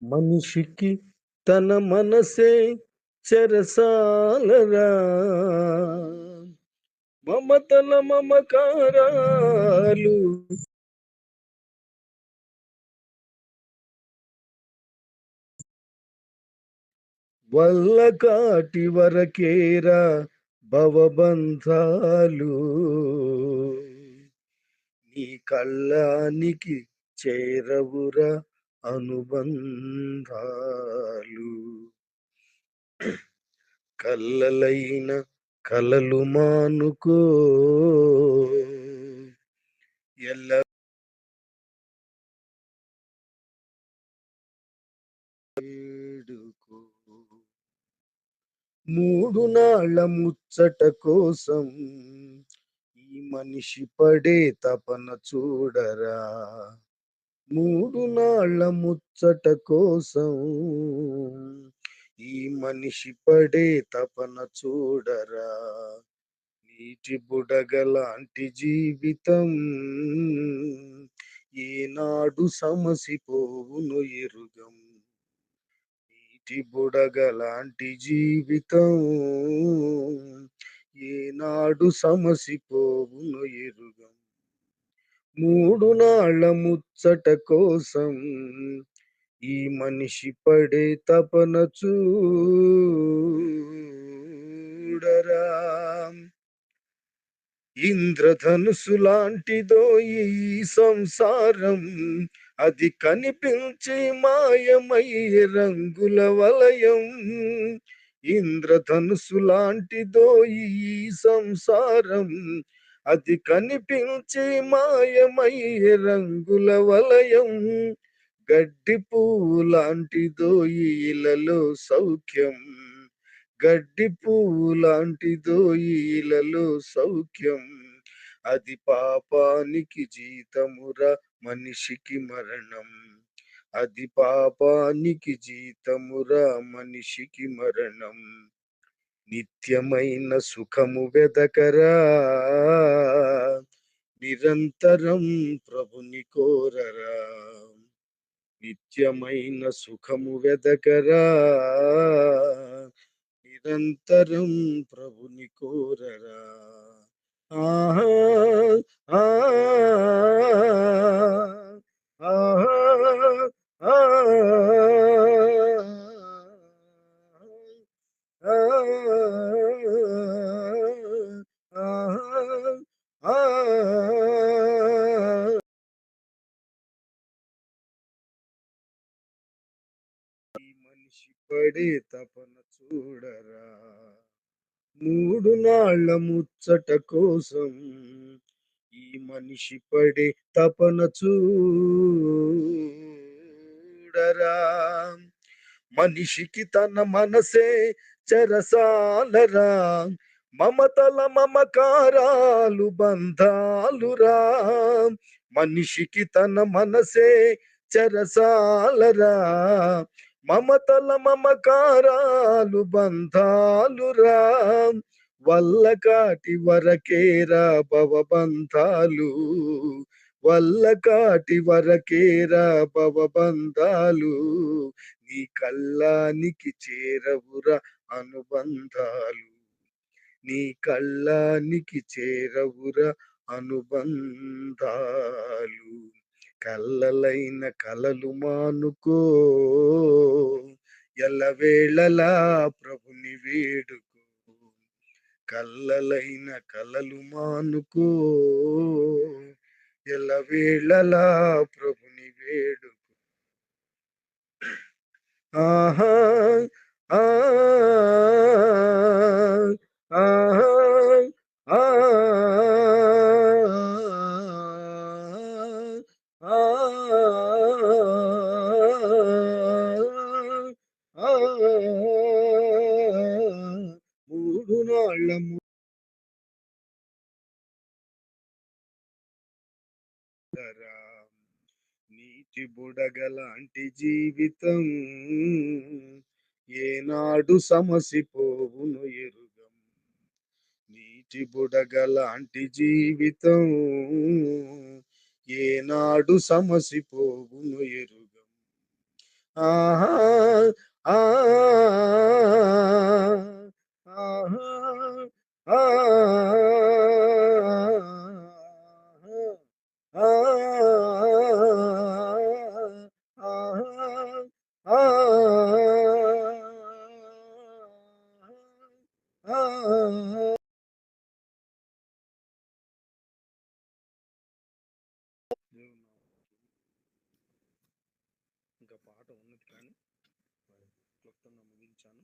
మనిషికి తన మనసే చెరసాలరా, మమతల మమకారాలు వల్ల కాటి వరకేరా భవబంధాలు. నీ కళ్ళానికి చేరవురా అనుబంధాలు. కల్లలైన కలలు మానుకో, ఎల్ల వేడుకో. మూడు నాళ్ళ ముచ్చట కోసం ఈ మనిషి పడే తపన చూడరా. మూడు నాళ్ళ ముచ్చట కోసం ఈ మనిషి పడే తపన చూడరా. నీటి బుడగలాంటి జీవితం ఏనాడు సమసిపోవును ఎరుగం. నీటి బుడగలాంటి జీవితం ఏనాడు సమసిపోవును ఎరుగం. మూడు నాళ్ళ ముచ్చట కోసం ఈ మనిషి పడే తపన చూడరా. ఇంద్రధనుసు లాంటిదో ఈ సంసారం, అది కనిపించి మాయమయ్యే రంగుల వలయం. ఇంద్రధనుసు లాంటిదో ఈ సంసారం, అది కనిపించి మాయమయ్యే రంగుల వలయం. గడ్డి పువ్వు లాంటిదో ఇలలో సౌఖ్యం, గడ్డి పువ్వు లాంటిదో ఇలలో సౌఖ్యం. అది పాపానికి జీతమురా మనిషికి మరణం, అది పాపానికి జీతమురా మనిషికి మరణం. నిత్యమైన సుఖము వెదకరా, నిరంతరం ప్రభుని కోరరా. నిత్యమైన సుఖము వెదకరా, నిరంతరం ప్రభుని కోరరా. ఆహా ఆహా ఈ మనిషి పడే తపన చూడరా. మూడు నాళ్ళ ముచ్చట కోసం ఈ మనిషి పడే తపన చూడరా. మనిషికి తన మనసే చెరసాలరా, మమతల మమకారాలు బంధాలురా. మనిషికి తన మనసే చెరసాలరా, మమతల మమకారాలు బంధాలురా. వల్ల కాటి వరకేరా భవబంధాలు, వల్ల కాటి వరకేరా భవబంధాలు. నీ కళ్ళానికి చేరవురా అనుబంధాలు, నీ కళ్ళానికి చేరవురా అనుబంధాలు. కల్లలైన కలలు మానుకో, ఎల్లవేళలా ప్రభుని వేడుకో. కల్లలైన కలలు మానుకో, ఎల్లవేళలా ప్రభుని వేడుకో. ఆహా ఆహా మూడు నాళ్ళ ముద్దరా, నీటి బుడగలాంటి జీవితం ఏనాడు సమసిపోవును ఎరుగం. నీటి బుడగలాంటి జీవితం ఏనాడు సమసిపోవును ఎరుగం. ఆహా ఆహా ఇంకా పాట ఉన్నది కానీ క్లుప్తంగా ముగించాను.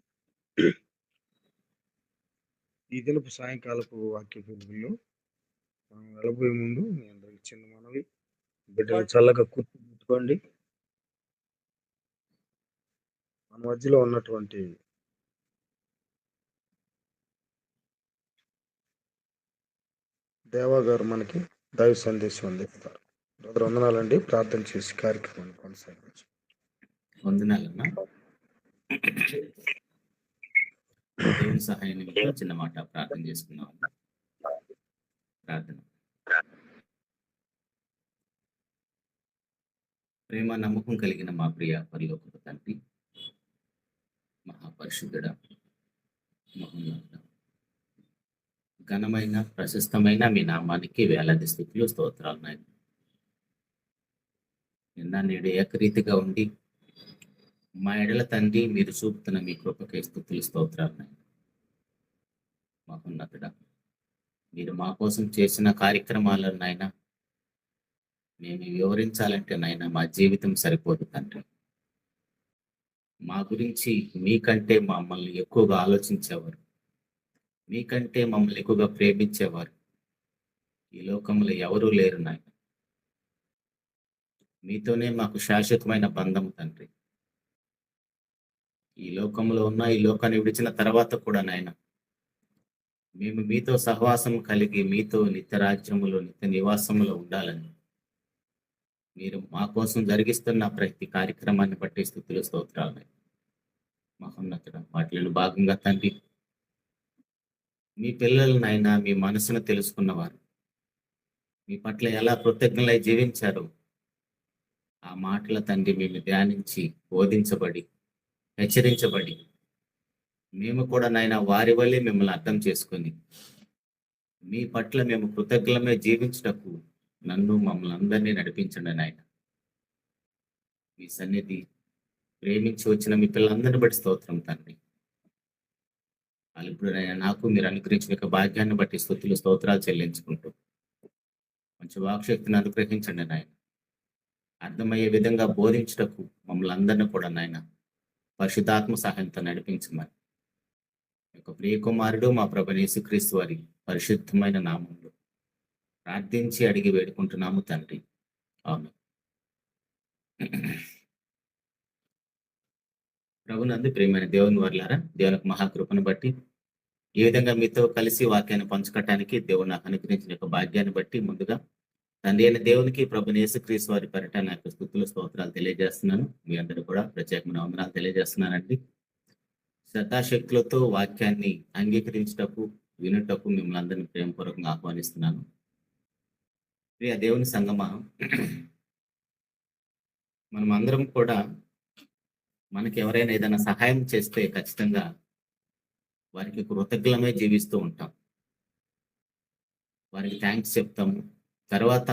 ఈ దినపు సాయంకాలపు వాక్య పిలుపుల్లో మనం వెళ్ళబోయే ముందు మీ అందరికి చిన్న మనవి, బిడ్డలు చల్లగా కూర్చోండి. మన మధ్యలో ఉన్నటువంటి దేవా గారు మనకి దైవ సందేశం అందిస్తారు. బ్రదర్ వందనాలండి. ప్రార్థన చేసి కార్యక్రమాన్ని కొనసాగించు. వందనాలన్నా. దేవుని సహాయం నిమిత్తం చిన్న మాట ప్రార్థన చేసుకున్నాం. ప్రార్థన. ప్రేమ నమ్మకం కలిగిన మా ప్రియ పరలోకపు తండ్రి, మహాపరిశుద్ధుడ, మహోన్నత, ఘనమైన ప్రశస్తమైన మీ నామానికి వేలాది స్థుతులు స్తోత్రాలు నాయన. నిన్న నేడు ఏకరీతిగా ఉండి మా ఎడల తండ్రి మీరు చూపుతున్న మీ కృపకే స్థుతులు స్తోత్రాలు నాయన. మహోన్నతుడ, మీరు మా కోసం చేసిన కార్యక్రమాలను నాయన మేము వివరించాలంటే నాయన మా జీవితం సరిపోదు తండ్రి. మా గురించి మీకంటే మమ్మల్ని ఎక్కువగా ఆలోచించేవారు, మీకంటే మమ్మల్ని ఎక్కువగా ప్రేమించేవారు ఈ లోకంలో ఎవరూ లేరు నాయన. మీతోనే మాకు శాశ్వతమైన బంధం తండ్రి. ఈ లోకంలో ఉన్న ఈ లోకాన్ని విడిచిన తర్వాత కూడా నాయన మేము మీతో సహవాసం కలిగి మీతో నిత్య రాజ్యములో నిత్య నివాసములో ఉండాలని మీరు మా కోసం జరిగిస్తున్న ప్రతి కార్యక్రమాన్ని బట్టి స్థుతులు స్తోత్రాలు మహోన్నతుడ. వాటిలో భాగంగా తండ్రి మీ పిల్లలనైనా మీ మనసును తెలుసుకున్నవారు మీ పట్ల ఎలా కృతజ్ఞలై జీవించారో ఆ మాటల తండ్రి మేము ధ్యానించి బోధించబడి హెచ్చరించబడి మేము కూడా నాయన వారి వల్లే మిమ్మల్ని అర్థం చేసుకొని మీ పట్ల మేము కృతజ్ఞలమే జీవించుటకు నన్ను మమ్మల్ని అందరినీ నడిపించండి నాయన. మీ సన్నిధి ప్రేమించి వచ్చిన మీ పిల్లలందరినీ బట్టి స్తోత్రం తండ్రి. వాళ్ళు ఇప్పుడు నాకు మీరు అనుగ్రహించిన యొక్క భాగ్యాన్ని బట్టి స్తుతులు స్తోత్రాలు చెల్లించుకుంటూ మంచి వాక్శక్తిని అనుగ్రహించండి నాయన. అర్థమయ్యే విధంగా బోధించుటకు మమ్మల్ని అందరినీ కూడా నాయన పరిశుద్ధాత్మ సహాయంతో నడిపించమని యొక్క ప్రియకుమారుడు మా ప్రభువైన యేసుక్రీస్తు వారి పరిశుద్ధమైన నామంలో ప్రార్థించి అడిగి వేడుకుంటున్నాము తండ్రి. ఆమేన్. ప్రభునందు ప్రియమైన దేవుని వర్లారా, దేవునికి మహాకృపను బట్టి ఈ విధంగా మీతో కలిసి వాక్యాన్ని పంచుకోవటానికి దేవుడు నాకు అనుగ్రహించిన యొక్క భాగ్యాన్ని బట్టి ముందుగా తండ్రి అయిన దేవునికి ప్రభువైన యేసుక్రీస్తు వారి పరిట నాకు స్తుతులు స్తోత్రాలు తెలియజేస్తున్నాను. మీ అందరూ కూడా ప్రత్యేకమైన వందనాలు తెలియజేస్తున్నానండి. శ్రద్ధాశక్తులతో వాక్యాన్ని అంగీకరించుటకు వినుటకు మిమ్మల్ని అందరినీ ప్రేమపూర్వకంగా ఆహ్వానిస్తున్నాను. ప్రియ దేవుని సంగమా, మనం అందరం కూడా మనకి ఎవరైనా ఏదైనా సహాయం చేస్తే ఖచ్చితంగా వారికి కృతజ్ఞలమే జీవిస్తూ ఉంటాం. వారికి థ్యాంక్స్ చెప్తాము. తర్వాత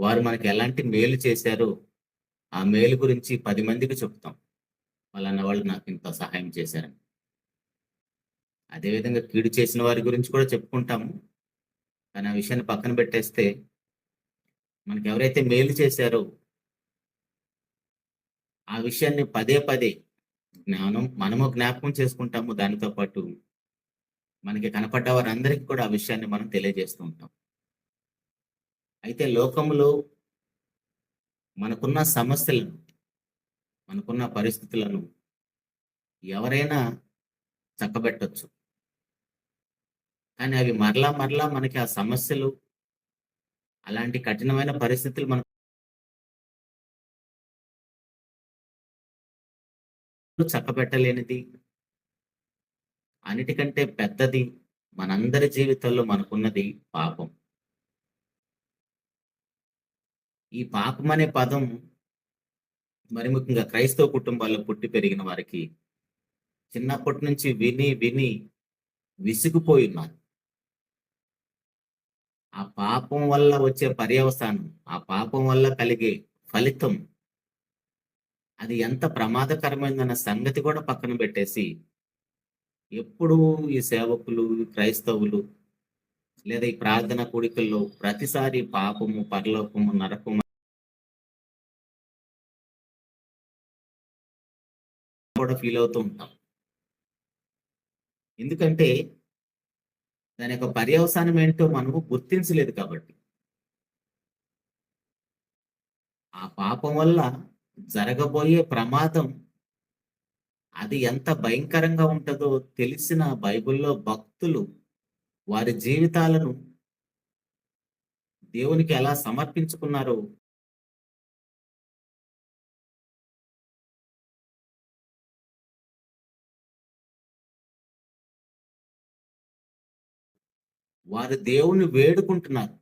వారు మనకి ఎలాంటి మేలు చేశారో ఆ మేలు గురించి 10 మందికి చెప్తాం. వాళ్ళన్న వాళ్ళు నాకు ఇంత సహాయం చేశారని. అదేవిధంగా కీడు చేసిన వారి గురించి కూడా చెప్పుకుంటాము. కానీ ఆ విషయాన్ని పక్కన పెట్టేస్తే మనకి ఎవరైతే మేలు చేశారో ఆ విషయాన్ని పదే పదే మనము జ్ఞాపకం చేసుకుంటాము. దానితో పాటు మనకి కనపడ్డ వారందరికీ కూడా ఆ విషయాన్ని మనం తెలియజేస్తూ ఉంటాం. అయితే లోకంలో మనకున్న సమస్యలను, మనకున్న పరిస్థితులను ఎవరైనా చక్కబెట్టొచ్చు. కానీ అవి మరలా మరలా మనకి ఆ సమస్యలు, అలాంటి కఠినమైన పరిస్థితులు మనకు చక్కబెట్టలేనిది, అన్నిటికంటే పెద్దది మనందరి జీవితాల్లో మనకున్నది పాపం. ఈ పాపం అనే పదం మరి ముఖ్యంగా క్రైస్తవ కుటుంబాల్లో పుట్టి పెరిగిన వారికి చిన్నప్పటి నుంచి విని విని విసిగిపోయి ఉన్నారు. ఆ పాపం వల్ల వచ్చే పర్యవసానం, ఆ పాపం వల్ల కలిగే ఫలితం అది ఎంత ప్రమాదకరమైందన్న సంగతి కూడా పక్కన పెట్టేసి, ఎప్పుడూ ఈ సేవకులు, ఈ క్రైస్తవులు లేదా ఈ ప్రార్థన కూడికల్లో ప్రతిసారి పాపము, పరలోకము, నరకము కూడా ఫీల్ అవుతూ ఉంటాం. ఎందుకంటే దాని యొక్క పర్యవసానం ఏంటో మనము గుర్తించలేదు కాబట్టి. ఆ పాపం వల్ల జరగబోయే ప్రమాదం అది ఎంత భయంకరంగా ఉంటుందో తెలిసిన బైబిల్లో భక్తులు వారి జీవితాలను దేవునికి ఎలా సమర్పించుకున్నారో వారు దేవుణ్ణి వేడుకుంటున్నారు.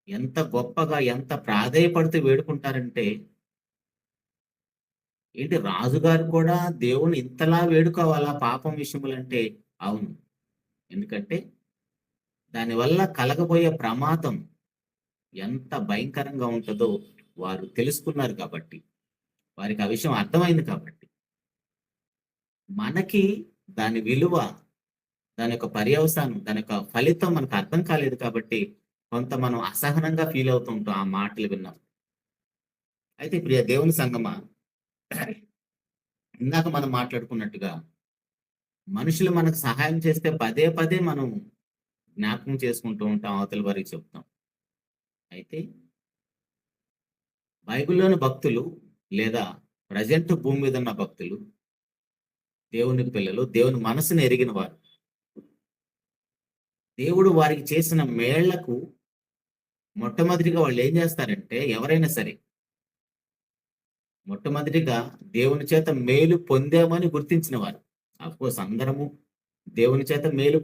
ఎంత గొప్పగా, ఎంత ప్రాధేయపడుతూ వేడుకుంటారంటే, ఏంటి రాజుగారు కూడా దేవుని ఇంతలా వేడుకోవాలా పాపం విషయములంటే? అవును. ఎందుకంటే దానివల్ల కలగబోయే ప్రమాదం ఎంత భయంకరంగా ఉంటుందో వారు తెలుసుకున్నారు కాబట్టి, వారికి ఆ విషయం అర్థమైంది కాబట్టి. మనకి దాని విలువ, దాని యొక్క పర్యవసానం, దాని యొక్క ఫలితం మనకు అర్థం కాలేదు కాబట్టి కొంత మనం అసహనంగా ఫీల్ అవుతూ ఉంటాం ఆ మాటలు విన్నాం. అయితే ప్రియ దేవుని సంగమా, ఇందాక మనం మాట్లాడుకున్నట్టుగా మనుషులు మనకు సహాయం చేస్తే పదే పదే మనం జ్ఞాపకం చేసుకుంటూ ఉంటాం, అవతల వారికి చెప్తాం. అయితే బైబిల్లోని భక్తులు లేదా ప్రజెంట్ భూమి మీద ఉన్న భక్తులు, దేవుని పిల్లలు, దేవుని మనసుని ఎరిగిన వారు, దేవుడు వారికి చేసిన మేళ్లకు మొట్టమొదటిగా వాళ్ళు ఏం చేస్తారంటే, ఎవరైనా సరే మొట్టమొదటిగా దేవుని చేత మేలు పొందామని గుర్తించిన వారు. అఫ్కోర్స్ అందరము దేవుని చేత మేలు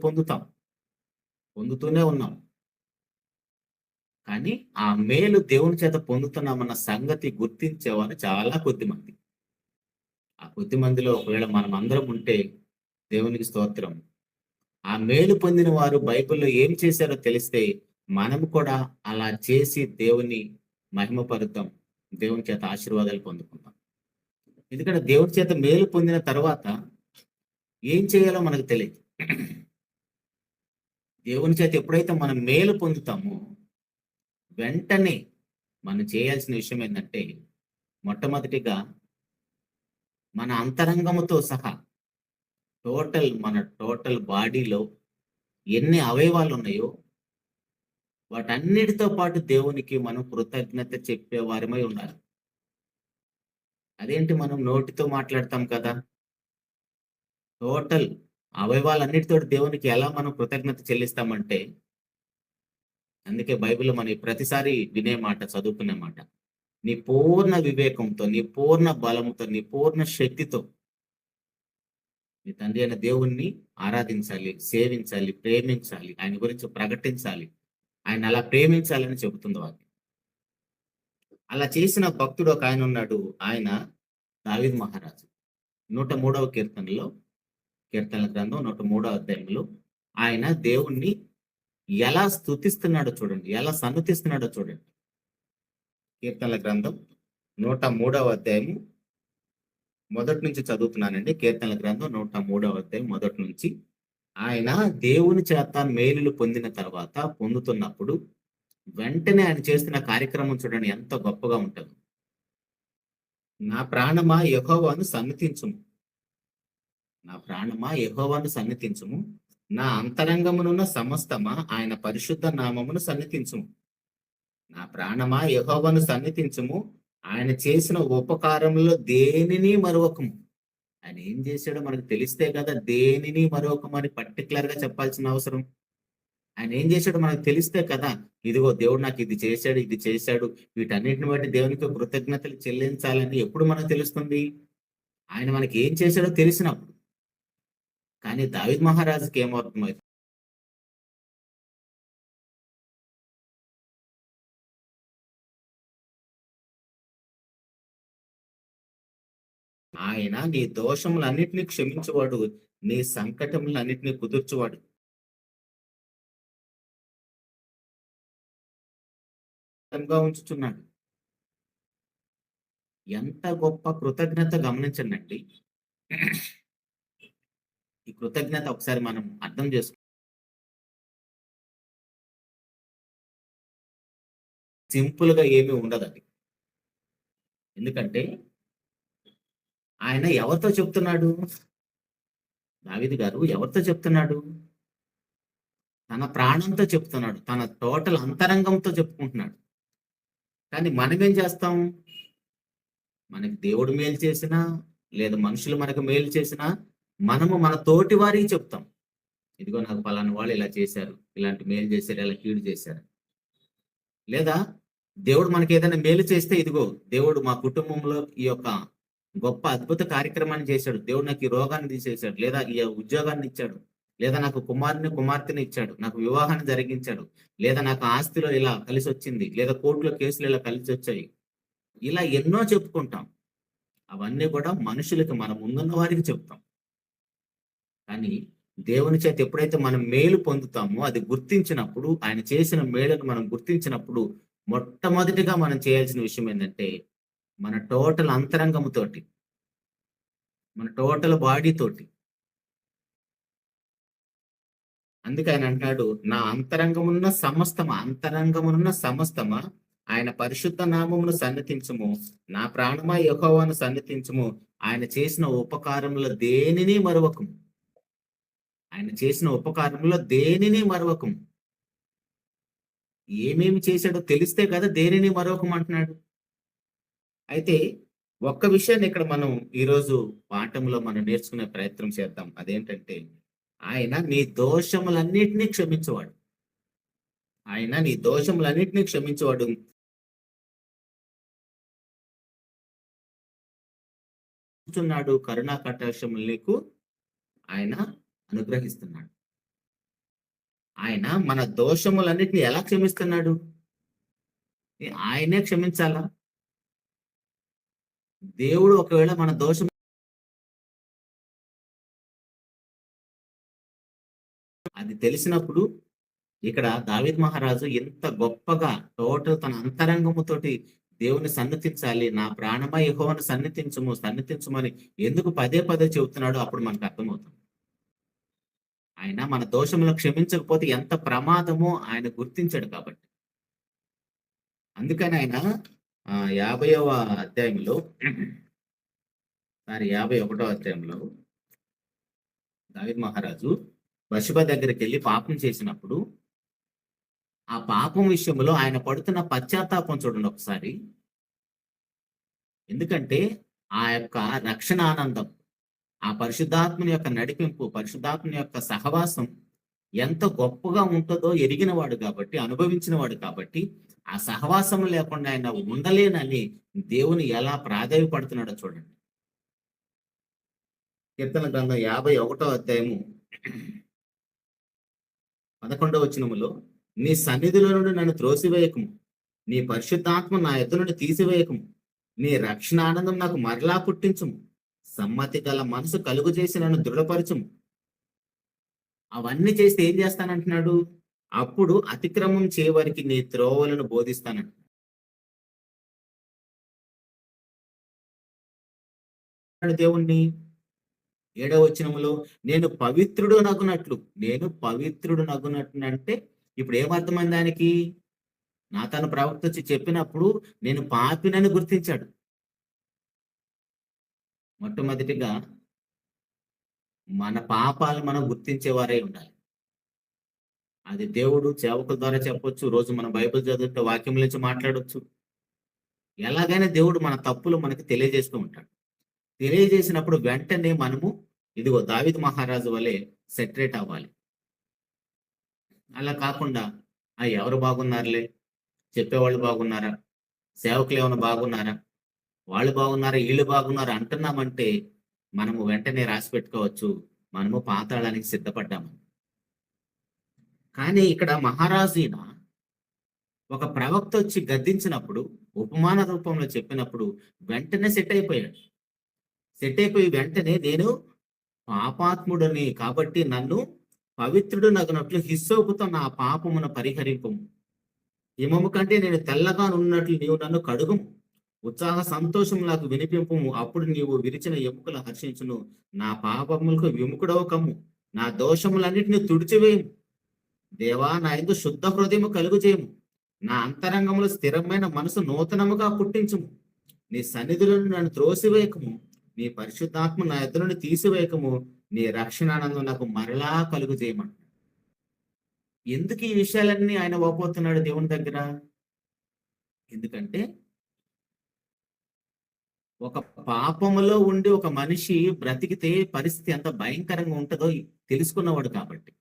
పొందుతూనే ఉన్నాం. కానీ ఆ మేలు దేవుని చేత పొందుతున్నామన్న సంగతి గుర్తించేవారు చాలా కొద్ది మంది. ఆ కొద్ది మందిలో ఒకవేళ మనం అందరం ఉంటే దేవునికి స్తోత్రం. ఆ మేలు పొందిన వారు బైబిల్లో ఏం చేశారో తెలిస్తే మనము కూడా అలా చేసి దేవుని మహిమపరుద్దాం, దేవుని చేత ఆశీర్వాదాలు పొందుకుందాం. ఎందుకంటే దేవుని చేత మేలు పొందిన తర్వాత ఏం చేయాలో మనకు తెలియదు. దేవుని చేత ఎప్పుడైతే మనం మేలు పొందుతామో వెంటనే మనం చేయాల్సిన విషయం ఏంటంటే, మొట్టమొదటిగా మన అంతరంగముతో సహా మన టోటల్ బాడీలో ఎన్ని అవయవాలు ఉన్నాయో వాటన్నిటితో పాటు దేవునికి మనం కృతజ్ఞత చెప్పే వారమై ఉండాలి. అదేంటి, మనం నోటితో మాట్లాడతాం కదా, టోటల్ అవయవాలన్నిటితో దేవునికి ఎలా మనం కృతజ్ఞత చెల్లిస్తామంటే, అందుకే బైబిల్లో మనం ప్రతిసారి వినే మాట, చదువుకునే మాట, నీ పూర్ణ వివేకంతో, నీ పూర్ణ బలంతో, నీ పూర్ణ శక్తితో నీ తండ్రి అయిన దేవుణ్ణి ఆరాధించాలి, సేవించాలి, ప్రేమించాలి, ఆయన గురించి ప్రకటించాలి, ఆయన అలా ప్రేమించాలని చెబుతుంది వాక్యం. అలా చేసిన భక్తుడు ఒక ఆయన ఉన్నాడు. ఆయన దావీదు మహారాజు. 103వ కీర్తనలో, కీర్తనల గ్రంథం 103వ అధ్యాయంలో ఆయన దేవుణ్ణి ఎలా స్తుతిస్తున్నాడో చూడండి, ఎలా సన్నుతిస్తున్నాడో చూడండి. కీర్తనల గ్రంథం 103వ అధ్యాయము మొదటి నుంచి చదువుతున్నానండి. కీర్తనల గ్రంథం 103వ అధ్యాయం మొదటి నుంచి. ఆయన దేవుని చేత మేలులు పొందిన తర్వాత, పొందుతున్నప్పుడు వెంటనే ఆయన చేస్తున్న కార్యక్రమం చూడండి ఎంత గొప్పగా ఉంటుంది. నా ప్రాణమా యెహోవాను సన్నుతించుము, నా ప్రాణమా యెహోవాను సన్నుతించుము, నా అంతరంగమునున్న సమస్తమా ఆయన పరిశుద్ధ నామమును సన్నుతించుము. నా ప్రాణమా యెహోవాను సన్నుతించుము, ఆయన చేసిన ఉపకారములో దేనిని మరొకము. ఆయన ఏం చేశాడో మనకు తెలిస్తే కదా దేనిని మరొకమని పర్టికులర్ గా చెప్పాల్సిన అవసరం. ఆయన ఏం చేశాడో మనకు తెలిస్తే కదా, ఇదిగో దేవుడు నాకు ఇది చేశాడు, ఇది చేశాడు, వీటన్నిటిని బట్టి దేవునికి కృతజ్ఞతలు చెల్లించాలని ఎప్పుడు మనకు తెలుస్తుంది? ఆయన మనకి ఏం చేశాడో తెలిసినప్పుడు. కానీ దావీదు మహారాజుకి ఏమర్థమైంది? ఆయన నీ దోషములన్నిటినీ క్షమించువాడు, నీ సంకటములన్నిటినీ కుదుర్చువాడు. ఉంచుచున్నాడు. ఎంత గొప్ప కృతజ్ఞత గమనించండి. ఈ కృతజ్ఞత ఒకసారి మనం అర్థం చేసుకో. సింపుల్ గా ఏమీ ఉండదు అది. ఎందుకంటే ఆయన ఎవరితో చెప్తున్నాడు? దావీదు గారు ఎవరితో చెప్తున్నాడు? తన ప్రాణంతో చెప్తున్నాడు, తన టోటల్ అంతరంగంతో చెప్పుకుంటున్నాడు. కానీ మనమేం చేస్తాం? మనకి దేవుడు మేలు చేసినా, లేదా మనుషులు మనకు మేలు చేసినా, మనము మన తోటి వారికి చెప్తాం, ఇదిగో నాకు పలానా వాళ్ళు ఇలా చేశారు, ఇలాంటి మేలు చేశారు, ఇలా కీడు చేశారు. లేదా దేవుడు మనకి ఏదైనా మేలు చేస్తే, ఇదిగో దేవుడు మా కుటుంబంలో ఈ యొక్క గొప్ప అద్భుత కార్యక్రమాన్ని చేశాడు, దేవుడు నాకు ఈ రోగాన్ని తీసేశాడు, లేదా ఈ ఉద్యోగాన్ని ఇచ్చాడు, లేదా నాకు కుమార్తెని ఇచ్చాడు, నాకు వివాహాన్ని జరిగించాడు, లేదా నాకు ఆస్తిలో ఇలా కలిసి వచ్చింది, లేదా కోర్టులో కేసులు ఇలా కలిసి వచ్చాయి. ఇలా ఎన్నో చెప్పుకుంటాం. అవన్నీ కూడా మనుషులకి, మన ముందున్న వారికి చెప్తాం. కానీ దేవుని చేత ఎప్పుడైతే మనం మేలు పొందుతామో, అది గుర్తించినప్పుడు, ఆయన చేసిన మేలును మనం గుర్తించినప్పుడు, మొట్టమొదటిగా మనం చేయాల్సిన విషయం ఏంటంటే, మన టోటల్ అంతరంగముతోటి, మన టోటల్ బాడీతోటి. అందుకే ఆయన అంటాడు, నా అంతరంగమున్న సమస్తమా ఆయన పరిశుద్ధ నామమును సన్నతించుము, నా ప్రాణమా యెహోవాను సన్నతించుము, ఆయన చేసిన ఉపకారముల దేనిని మరువకము. ఆయన చేసిన ఉపకారంలో దేనిని మరవకం. ఏమేమి చేశాడో తెలిస్తే కదా దేనిని మరవకం అంటున్నాడు. అయితే ఒక్క విషయాన్ని ఇక్కడ మనం ఈరోజు పాఠంలో మనం నేర్చుకునే ప్రయత్నం చేద్దాం. అదేంటంటే, ఆయన నీ దోషములన్నిటినీ క్షమించేవాడు. ఆయన నీ దోషములన్నిటినీ క్షమించేవాడు. కరుణా కటాక్షములు నీకు ఆయన అనుగ్రహిస్తున్నాడు. ఆయన మన దోషములన్నిటిని ఎలా క్షమిస్తున్నాడు? ఆయనే క్షమించాలా? దేవుడు ఒకవేళ మన దోషం అది తెలిసినప్పుడు, ఇక్కడ దావీదు మహారాజు ఎంత గొప్పగా టోటల్ తన అంతరంగముతోటి దేవుని సన్నతించాలి, నా ప్రాణమా యెహోవాను సన్నతించుమని ఎందుకు పదే పదే చెబుతున్నాడో అప్పుడు మనకు అర్థమవుతుంది. ఆయన మన దోషములను క్షమించకపోతే ఎంత ప్రమాదమో ఆయన గుర్తించాడు కాబట్టి. అందుకని ఆయన 50వ అధ్యాయంలో 51వ అధ్యాయంలో దావీదు మహారాజు బత్షెబ దగ్గరికి వెళ్ళి పాపం చేసినప్పుడు, ఆ పాపం విషయంలో ఆయన పడుతున్న పశ్చాత్తాపం చూడండి ఒకసారి. ఎందుకంటే ఆ యొక్క రక్షణ ఆనందం, ఆ పరిశుద్ధాత్మని యొక్క నడిపింపు, పరిశుద్ధాత్మని యొక్క సహవాసం ఎంత గొప్పగా ఉంటుందో ఎరిగిన వాడు కాబట్టి, అనుభవించిన వాడు కాబట్టి, ఆ సహవాసం లేకుండా ఆయన ఉండలేనని దేవుని ఎలా ప్రాధేయపడుతున్నాడో చూడండి. కీర్తన గ్రంథం 51వ అధ్యాయము 11వ వచనములో, నీ సన్నిధిలో నుండి నన్ను త్రోసివేయకము, నీ పరిశుద్ధాత్మ నా ఎద్దు నుండి తీసివేయకము, నీ రక్షణ ఆనందం నాకు మరలా పుట్టించుము, సమ్మతి గల మనసు కలుగు చేసి నన్ను దృఢపరచుము. అవన్నీ చేస్తే ఏం చేస్తానంటున్నాడు? అప్పుడు అతిక్రమం చేయవారికి నీ త్రోవలను బోధిస్తానంట. దేవుణ్ణి 7వ వచనములో, నేను పవిత్రుడు నగునట్లు అంటే ఇప్పుడు ఏమర్థమైంది దానికి? నాతాను ప్రవక్త వచ్చి చెప్పినప్పుడు నేను పాపినని గుర్తించాడు. మొట్టమొదటిగా మన పాపాలు మనం గుర్తించేవారే ఉండాలి. అది దేవుడు సేవకుల ద్వారా చెప్పొచ్చు, రోజు మనం బైబిల్ చదువుతుంటే వాక్యం నుంచి మాట్లాడొచ్చు. ఎలాగైనా దేవుడు మన తప్పులు మనకి తెలియజేస్తూ ఉంటాడు. తెలియజేసినప్పుడు వెంటనే మనము ఇదిగో దావీదు మహారాజు వలె సెటరేట్ అవ్వాలి. అలా కాకుండా ఎవరు బాగున్నారులే, చెప్పేవాళ్ళు బాగున్నారా, సేవకులు ఏమైనా బాగున్నారా, వాళ్ళు బాగున్నారా, వీళ్ళు బాగున్నారా అంటున్నామంటే మనము వెంటనే రాసి పెట్టుకోవచ్చు, మనము పాతాళానికి సిద్ధపడ్డాము. కానీ ఇక్కడ మహారాజున ఒక ప్రవక్త వచ్చి గద్దించినప్పుడు, ఉపమాన రూపంలో చెప్పినప్పుడు వెంటనే సెట్ అయిపోయాడు. సెట్ అయిపోయి వెంటనే నేను పాపాత్ముడని కాబట్టి నన్ను పవిత్రుడు నగునట్లు హిస్సోపుతో నా పాపమును పరిహరింపము. హిమము కంటే నేను తెల్లగా ఉన్నట్లు నీవు నన్ను కడుగుము. ఉత్సాహ సంతోషం నాకు వినిపింపుము. అప్పుడు నీవు విరిచిన ఎముకలు హర్షించును. నా పాపములకు విముఖుడవు కమ్ము. నా దోషములన్నిటిని తుడిచివేయము. దేవా, నా యందు శుద్ధ హృదయము కలుగు చేయము. నా అంతరంగములో స్థిరమైన మనసు నూతనముగా పుట్టించుము. నీ సన్నిధులను నన్ను త్రోసివేయకము. నీ పరిశుద్ధాత్మ నా ఎదురు నుండి తీసివేయకము. నీ రక్షణానందం నాకు మరలా కలుగు చేయమంట. ఎందుకు ఈ విషయాలన్నీ ఆయన ఓపోతున్నాడు దేవుని దగ్గర? ఎందుకంటే ఒక పాపములో ఉండి ఒక మనిషి బ్రతికితే పరిస్థితి ఎంత భయంకరంగా ఉంటుందో తెలుసుకున్నవాడు కాబట్టి.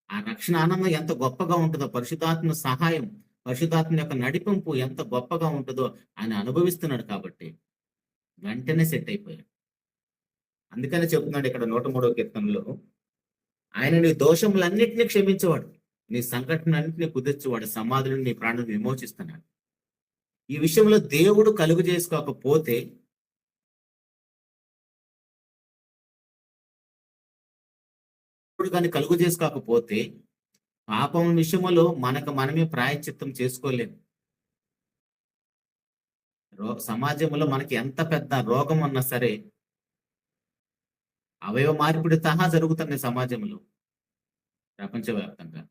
ఆ రక్షణ ఆనందం ఎంత గొప్పగా ఉంటుందో, పరిశుద్ధాత్మ సహాయం, పరిశుద్ధాత్మ యొక్క నడిపింపు ఎంత గొప్పగా ఉంటుందో ఆయన అనుభవిస్తున్నాడు కాబట్టి వెంటనే సెట్ అయిపోయాడు. అందుకనే చెప్తున్నాడు ఇక్కడ 103వ కీర్తనలో, ఆయన నీ దోషములన్నింటినీ క్షమించేవాడు, నీ సంఘటనలన్నింటినీ కుదిర్చేవాడు, సమాధులను నీ ప్రాణం విమోచిస్తున్నాడు. ఈ విషయంలో దేవుడు కలుగు చేసుకోకపోతే కానీ కలుగు చేసుకోకపోతే పాపం విషయంలో మనమే ప్రాయశ్చిత్తం చేసుకోలేము. సమాజంలో మనకి ఎంత పెద్ద రోగం ఉన్నా సరే, అవయవ మార్పిడి సహా జరుగుతుంది సమాజంలో, ప్రపంచవ్యాప్తంగా.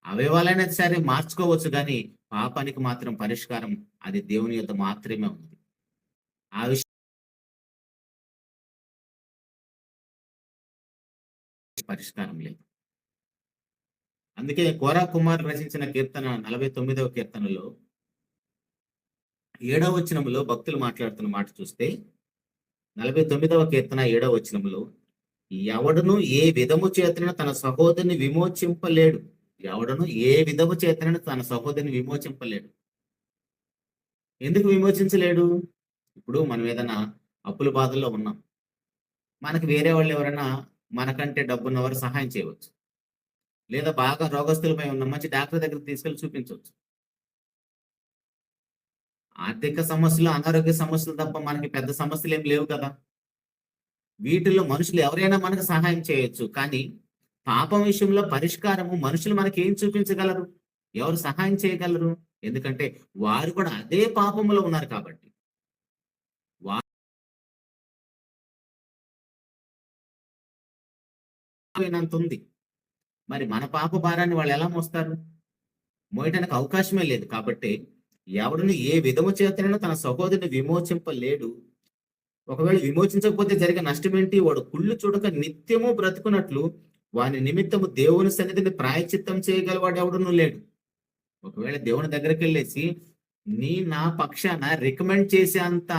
అవయవాలైనా సరే మార్చుకోవచ్చు, కానీ పాపానికి మాత్రం పరిష్కారం అది దేవుని యొద్ద మాత్రమే ఉంది. ఆ విషయం పరిష్కారం లేదు. అందుకే కోరా కుమార్ రచించిన కీర్తన 49వ కీర్తనలో 7వ వచనంలో భక్తులు మాట్లాడుతున్న మాట చూస్తే, 49వ కీర్తన 7వ వచనంలో, ఎవడును ఏ విధము చేతన తన సహోదరుని విమోచింపలేడు. ఎవడను ఏ విధము చేతన తన సహోదరుని విమోచింపలేడు. ఎందుకు విమోచించలేడు? ఇప్పుడు మనం ఏదైనా అప్పుల బాధల్లో ఉన్నాం, మనకి వేరే వాళ్ళు ఎవరైనా మనకంటే డబ్బున్నవారు సహాయం చేయవచ్చు, లేదా బాగా రోగస్తులపై ఉన్న మంచి డాక్టర్ దగ్గరికి తీసుకెళ్లి చూపించవచ్చు. ఆర్థిక సమస్యలు, అనారోగ్య సమస్యలు తప్ప మనకి పెద్ద సమస్యలు ఏం లేవు కదా. వీటిల్లో మనుషులు ఎవరైనా మనకు సహాయం చేయొచ్చు, కానీ పాపం విషయంలో పరిష్కారము మనుషులు మనకి ఏం చూపించగలరు? ఎవరు సహాయం చేయగలరు? ఎందుకంటే వారు కూడా అదే పాపంలో ఉన్నారు కాబట్టి. ఉంది, మరి మన పాప భారాన్ని వాళ్ళు ఎలా మోస్తారు? మోయటానికి అవకాశమే లేదు. కాబట్టి ఎవరిని ఏ విధము చేతనైనా తన సహోదరుని విమోచింపలేడు. ఒకవేళ విమోచించకపోతే జరిగే నష్టం ఏంటి? వాడు కుళ్ళు చూడక నిత్యము బ్రతుకున్నట్లు వాని నిమిత్తము దేవుని సన్నిధిని ప్రాయచిత్తం చేయగలవాడు ఎవడునూ లేడు. ఒకవేళ దేవుని దగ్గరికి వెళ్ళేసి నా పక్షాన రికమెండ్ చేసే అంత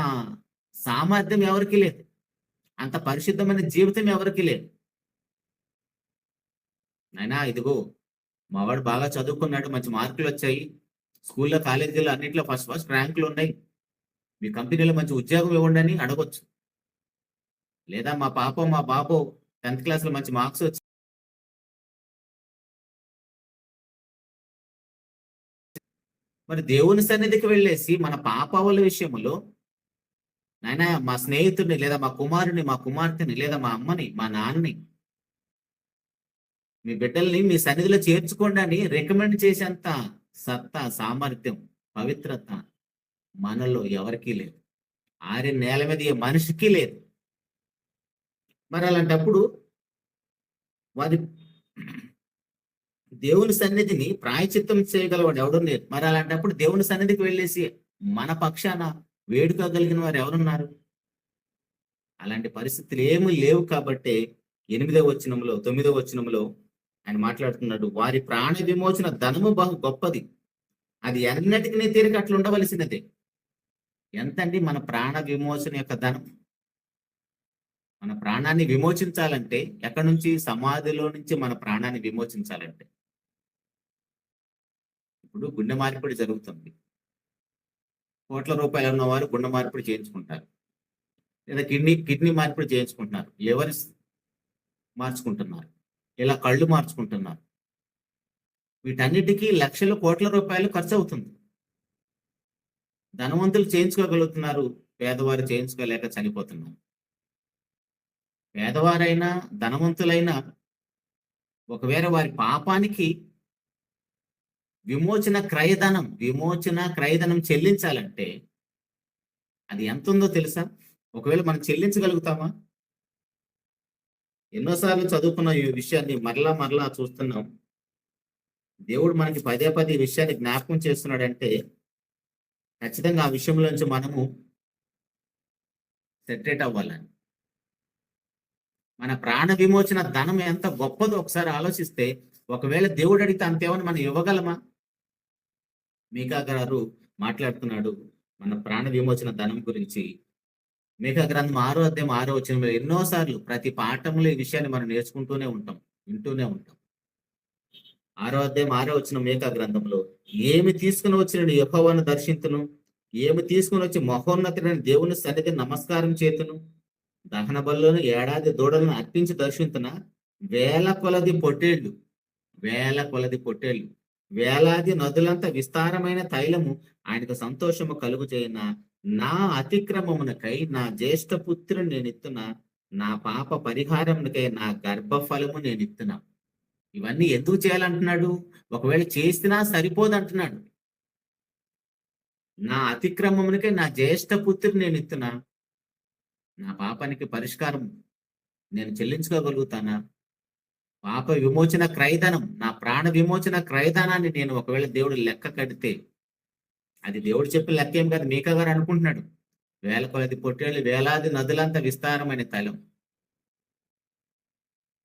సామర్థ్యం ఎవరికి లేదు, అంత పరిశుద్ధమైన జీవితం ఎవరికి లేదు. అయినా ఇదిగో మావాడు బాగా చదువుకున్నాడు, మంచి మార్కులు వచ్చాయి, స్కూల్లో కాలేజీలో అన్నింటిలో ఫస్ట్ ర్యాంకులు ఉన్నాయి, మీ కంపెనీలో మంచి ఉద్యోగం ఇవ్వండి అని అడగొచ్చు. లేదా మా బాబు 10th క్లాస్లో మంచి మార్క్స్ వచ్చి, మరి దేవుని సన్నిధికి వెళ్ళేసి మన పాపాల విషయంలో, నాయనా మా స్నేహితుడిని, లేదా మా కుమారుని, మా కుమార్తెని, లేదా మా అమ్మని, మా నాన్నని, మీ బిడ్డల్ని మీ సన్నిధిలో చేర్చుకోండి అని రికమెండ్ చేసేంత సత్తా, సామర్థ్యం, పవిత్రత మనలో ఎవరికీ లేదు. ఆరిన నేల మీద ఏ మనిషికి లేదు. మరి అలాంటప్పుడు వారి దేవుని సన్నిధిని ప్రాయచిత్తం చేయగలవాడు ఎవడు లేరు. మరి అలాంటప్పుడు దేవుని సన్నిధికి వెళ్ళేసి మన పక్షాన వేడుకోగలిగిన వారు ఎవరున్నారు? అలాంటి పరిస్థితులు ఏమీ లేవు. కాబట్టి 8వ వచనంలో 9వ వచనంలో ఆయన మాట్లాడుతున్నాడు, వారి ప్రాణ విమోచన ధనము బహు గొప్పది, అది ఎన్నటికీ తీరిక అట్లా ఉండవలసినదే. ఎంతండి మన ప్రాణ విమోచన యొక్క ధనం? మన ప్రాణాన్ని విమోచించాలంటే ఎక్కడి నుంచి? సమాధిలో నుంచి మన ప్రాణాన్ని విమోచించాలంటే ఇప్పుడు గుండె మార్పిడి జరుగుతుంది. కోట్ల రూపాయలు ఉన్నవారు గుండె మార్పిడి చేయించుకుంటారు, లేదా కిడ్నీ మార్పిడి చేయించుకుంటున్నారు, లివర్ మార్చుకుంటున్నారు, ఇలా కళ్ళు మార్చుకుంటున్నారు. వీటన్నిటికీ లక్షల కోట్ల రూపాయలు ఖర్చు అవుతుంది. ధనవంతులు చేయించుకోగలుగుతున్నారు, పేదవారు చేయించుకోలేక చనిపోతున్నారు. పేదవారైనా ధనవంతులైనా ఒకవేళ వారి పాపానికి విమోచన క్రయధనం చెల్లించాలంటే అది ఎంత ఉందో తెలుసా? ఒకవేళ మనం చెల్లించగలుగుతామా? ఎన్నోసార్లు చదువుకున్న ఈ విషయాన్ని మరలా చూస్తున్నాం. దేవుడు మనకి పదే పదే ఈ విషయాన్ని జ్ఞాపకం చేస్తున్నాడంటే ఖచ్చితంగా ఆ విషయంలోంచి మనము సెటరేట్ అవ్వాలని. మన ప్రాణ విమోచన ధనం ఎంత గొప్పదో ఒకసారి ఆలోచిస్తే, ఒకవేళ దేవుడు అడిగితే అంతేమని మనం ఇవ్వగలమా? మీకా గారు మాట్లాడుతున్నాడు మన ప్రాణ విమోచన ధనం గురించి. మీకా గ్రంథం 6వ అధ్యాయం 6వ వచనంలో ఎన్నోసార్లు ప్రతి పాఠంలో ఈ విషయాన్ని మనం నేర్చుకుంటూనే ఉంటాం, వింటూనే ఉంటాం. 6వ అధ్యాయం 6వ వచనం మీకా గ్రంథంలో, ఏమి తీసుకుని వచ్చిన యెహోవాను దర్శింతును, ఏమి తీసుకుని వచ్చి మహోన్నతుడైన దేవుని సన్నిధి నమస్కారం చేతును, దహన బలులను ఏడాది దూడలను అర్పించి దర్శింతున, వేల కొలది పొట్టేళ్లు వేలాది నదులంత విస్తారమైన తైలము ఆయనకు సంతోషము కలుగు చేయన, నా అతిక్రమమునకై నా జ్యేష్ఠ పుత్రుని నేనిత్తున్నా, నా పాప పరిహారమునకై నా గర్భఫలము నేనిత్తున్నా. ఇవన్నీ ఎందుకు చేయాలంటున్నాడు? ఒకవేళ చేసినా సరిపోదు అంటున్నాడు. నా అతిక్రమమునకై నా జ్యేష్ఠ పుత్రుని నేను ఇస్తున్నా, నా పాపానికి పరిష్కారం నేను చెల్లించుకోగలుగుతానా? పాప విమోచన క్రయధనం, నా ప్రాణ విమోచన క్రయధనాన్ని నేను ఒకవేళ దేవుడు లెక్క కడితే, అది దేవుడు చెప్పిన లెక్క ఏం కాదు, మీకా గారు అనుకుంటున్నాడు. వేల కొలది పొట్టేళ్ళు, వేలాది నదులంత విస్తారమైన తైలం.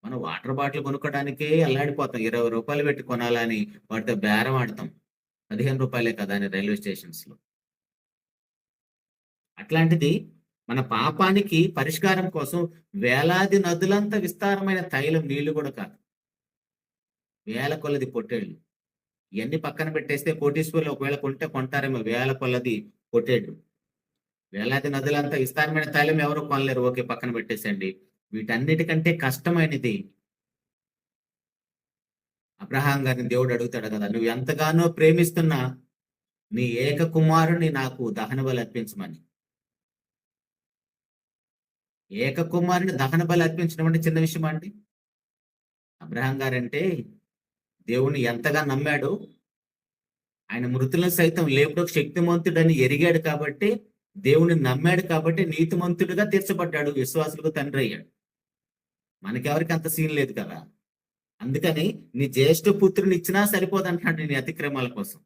మనం వాటర్ బాటిల్ కొనుక్కోవడానికే అల్లాడిపోతాం. 20 రూపాయలు పెట్టి కొనాలని వాటితో బేరం ఆడతాం. 15 రూపాయలే కదా అని రైల్వే స్టేషన్స్ లో. అట్లాంటిది మన పాపానికి పరిష్కారం కోసం వేలాది నదులంత విస్తారమైన తైలం, నీళ్లు కూడా కాదు, వేల కొలది పొట్టేళ్ళు. ఇవన్నీ పక్కన పెట్టేస్తే కోటీశ్వర్లు ఒకవేళ కొంటారేమో వేల కొలది పొట్టేళ్ళు. వేలాది నదులంత విస్తారమైన తైలం ఎవరు కొనలేరు, ఓకే పక్కన పెట్టేసండి. వీటన్నిటికంటే కష్టమైనది అబ్రహాం గారిని దేవుడు అడుగుతాడు కదా, నువ్వు ఎంతగానో ప్రేమిస్తున్నా నీ ఏక కుమారుని నాకు దహన బలి అర్పించమని. ఏక కుమారుని దహన బలి అర్పించడం అంటే చిన్న విషయం అండి. అబ్రహాం గారంటే దేవుణ్ణి ఎంతగా నమ్మాడు, ఆయన మృతులను సైతం లేపుటకు శక్తిమంతుడని ఎరిగాడు కాబట్టి, దేవుని నమ్మాడు కాబట్టి నీతిమంతుడిగా తీర్చబడ్డాడు, విశ్వాసులకు తండ్రి అయ్యాడు. మనకెవరికి అంత సీన్ లేదు కదా. అందుకని నీ జ్యేష్ఠ పుత్రుని ఇచ్చినా సరిపోదంటున్నాడు నీ అతిక్రమాల కోసం.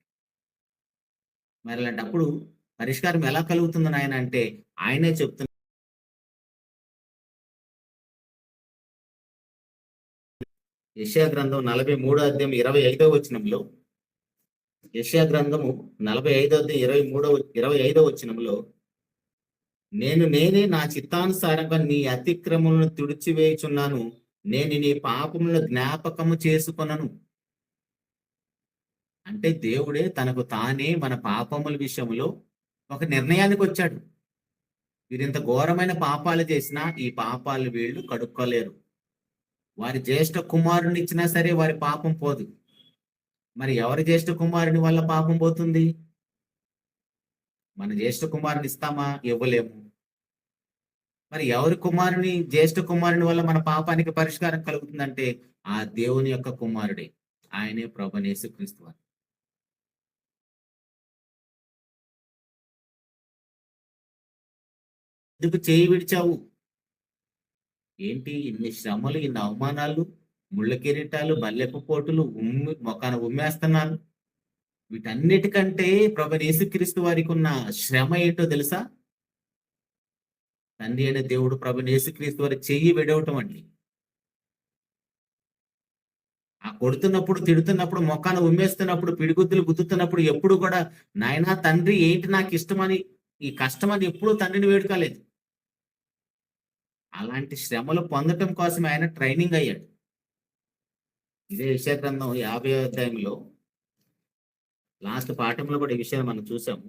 మరి అలాంటప్పుడు పరిష్కారం ఎలా కలుగుతుందని ఆయన అంటే ఆయనే చెప్తున్నారు. యెషయా గ్రంథం 43వ అధ్యాయం 25వ వచనంలో, యెషయా గ్రంథము 45వ అధ్యాయం 25వ వచనంలో, నేనే నా చిత్తానుసారంగా నీ అతిక్రమములను తుడిచివేయుచున్నాను, నేను నీ పాపములను జ్ఞాపకము చేసుకొనను. అంటే దేవుడే తనకు తానే మన పాపముల విషయంలో ఒక నిర్ణయానికి వచ్చాడు. వీరింత ఘోరమైన పాపాలు చేసినా ఈ పాపాలు వీళ్ళు కడుక్కోలేరు. వారి జ్యేష్ఠ కుమారుని ఇచ్చినా సరే వారి పాపం పోదు. మరి ఎవరి జ్యేష్ఠ కుమారుని వల్ల పాపం పోతుంది? మన జ్యేష్ఠ కుమారుని ఇస్తామా? ఇవ్వలేము. మరి ఎవరి కుమారుని, జ్యేష్ఠ కుమారుని వల్ల మన పాపానికి పరిష్కారం కలుగుతుందంటే ఆ దేవుని యొక్క కుమారుడే, ఆయనే ప్రభువైన యేసుక్రీస్తు వారు. ఎందుకు చేయి విడిచావు? ఏంటి ఇన్ని శ్రమలు, ఇన్ని అవమానాలు, ముళ్ళ కిరీటాలు, మల్లెపు పోటులు మొఖాన ఉమ్మేస్తున్నారు. వీటన్నిటికంటే ప్రభువైన యేసుక్రీస్తు వారికి ఉన్న శ్రమ ఏంటో తెలుసా? తండ్రి అయిన దేవుడు ప్రభువైన యేసుక్రీస్తు వారి చెయ్యి విడవటం అండి. ఆ కొడుతున్నప్పుడు, తిడుతున్నప్పుడు, మొఖాన ఉమ్మేస్తున్నప్పుడు, పిడిగుద్దులు గుద్దుతున్నప్పుడు ఎప్పుడు కూడా నాయనా తండ్రి ఏంటి నాకు ఇష్టమని, ఈ కష్టమని ఎప్పుడూ తండ్రిని వేడుకోలేదు. అలాంటి శ్రమలు పొందటం కోసం ఆయన ట్రైనింగ్ అయ్యాడు. ఇదే యెషయా గ్రంథం 50వ అధ్యాయంలో లాస్ట్ పాఠంలో కూడా ఈ విషయాన్ని మనం చూసాము.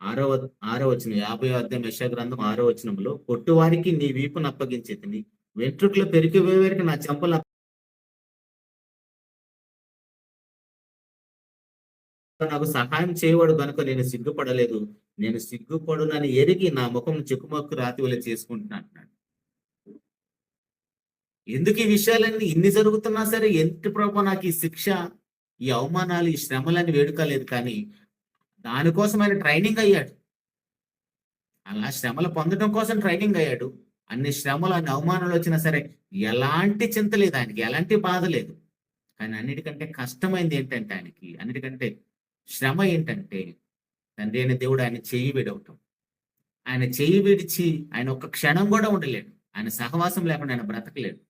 6వ వచనం, 50వ అధ్యాయం యెషయా గ్రంథం 6వ వచనంలో, పొట్టువారికి నీ వీపును అప్పగించేతిని, వెంట్రుకలు పెరిగిపోయేవారికి నా చెంపలు నాకు సహాయం చేయవాడు కనుక నేను సిగ్గుపడలేదు. నేను సిగ్గుపడునని ఎరిగి నా ముఖం చెక్కుమక్కు రాతి వలె చేసుకుంటున్నా అంటున్నాడు. ఎందుకు ఈ విషయాలన్నీ ఇన్ని జరుగుతున్నా సరే, ఏంటి ప్రభు నాకు ఈ శిక్ష, ఈ అవమానాలు, ఈ శ్రమలని వేడుకలేదు, కానీ దానికోసం ఆయన ట్రైనింగ్ అయ్యాడు. అలా శ్రమలు పొందడం కోసం ట్రైనింగ్ అయ్యాడు. అన్ని శ్రమలు, అన్ని అవమానాలు వచ్చినా సరే ఎలాంటి చింత లేదు ఆయనకి, ఎలాంటి బాధ లేదు. కానీ అన్నిటికంటే కష్టమైంది ఏంటంటే, అన్నిటికంటే శ్రమ ఏంటంటే, తండ్రి అయిన దేవుడు ఆయన చెయ్యి విడవటం. ఆయన చెయ్యి విడిచి ఆయన ఒక్క క్షణం కూడా ఉండలేడు. ఆయన సహవాసం లేకుండా ఆయన బ్రతకలేడు.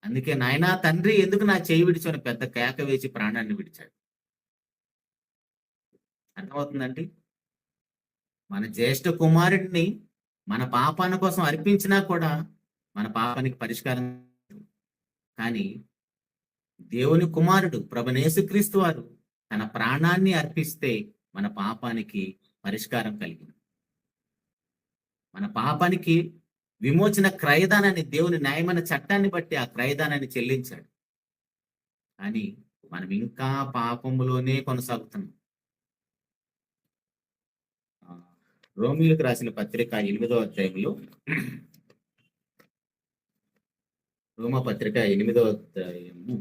అందుకే నాయనా తండ్రి ఎందుకు నా చెయ్యి విడిచని పెద్ద కేక వేసి ప్రాణాన్ని విడిచాడు. అర్థమవుతుందండి? మన జ్యేష్ఠ కుమారుడిని మన పాపాల కోసం అర్పించినా కూడా మన పాపానికి పరిష్కారం. కానీ దేవుని కుమారుడు ప్రభువైన యేసుక్రీస్తు వారు తన ప్రాణాన్ని అర్పిస్తే మన పాపానికి పరిష్కారం కలిగింది. మన పాపానికి విమోచన క్రయదానాన్ని, దేవుని న్యాయమైన చట్టాన్ని బట్టి ఆ క్రయదానాన్ని చెల్లించాడు. కానీ మనం ఇంకా పాపములోనే కొనసాగుతున్నాం. రోమీయులకు రాసిన పత్రిక 8వ అధ్యాయంలో, రోమా పత్రిక 8వ అధ్యాయము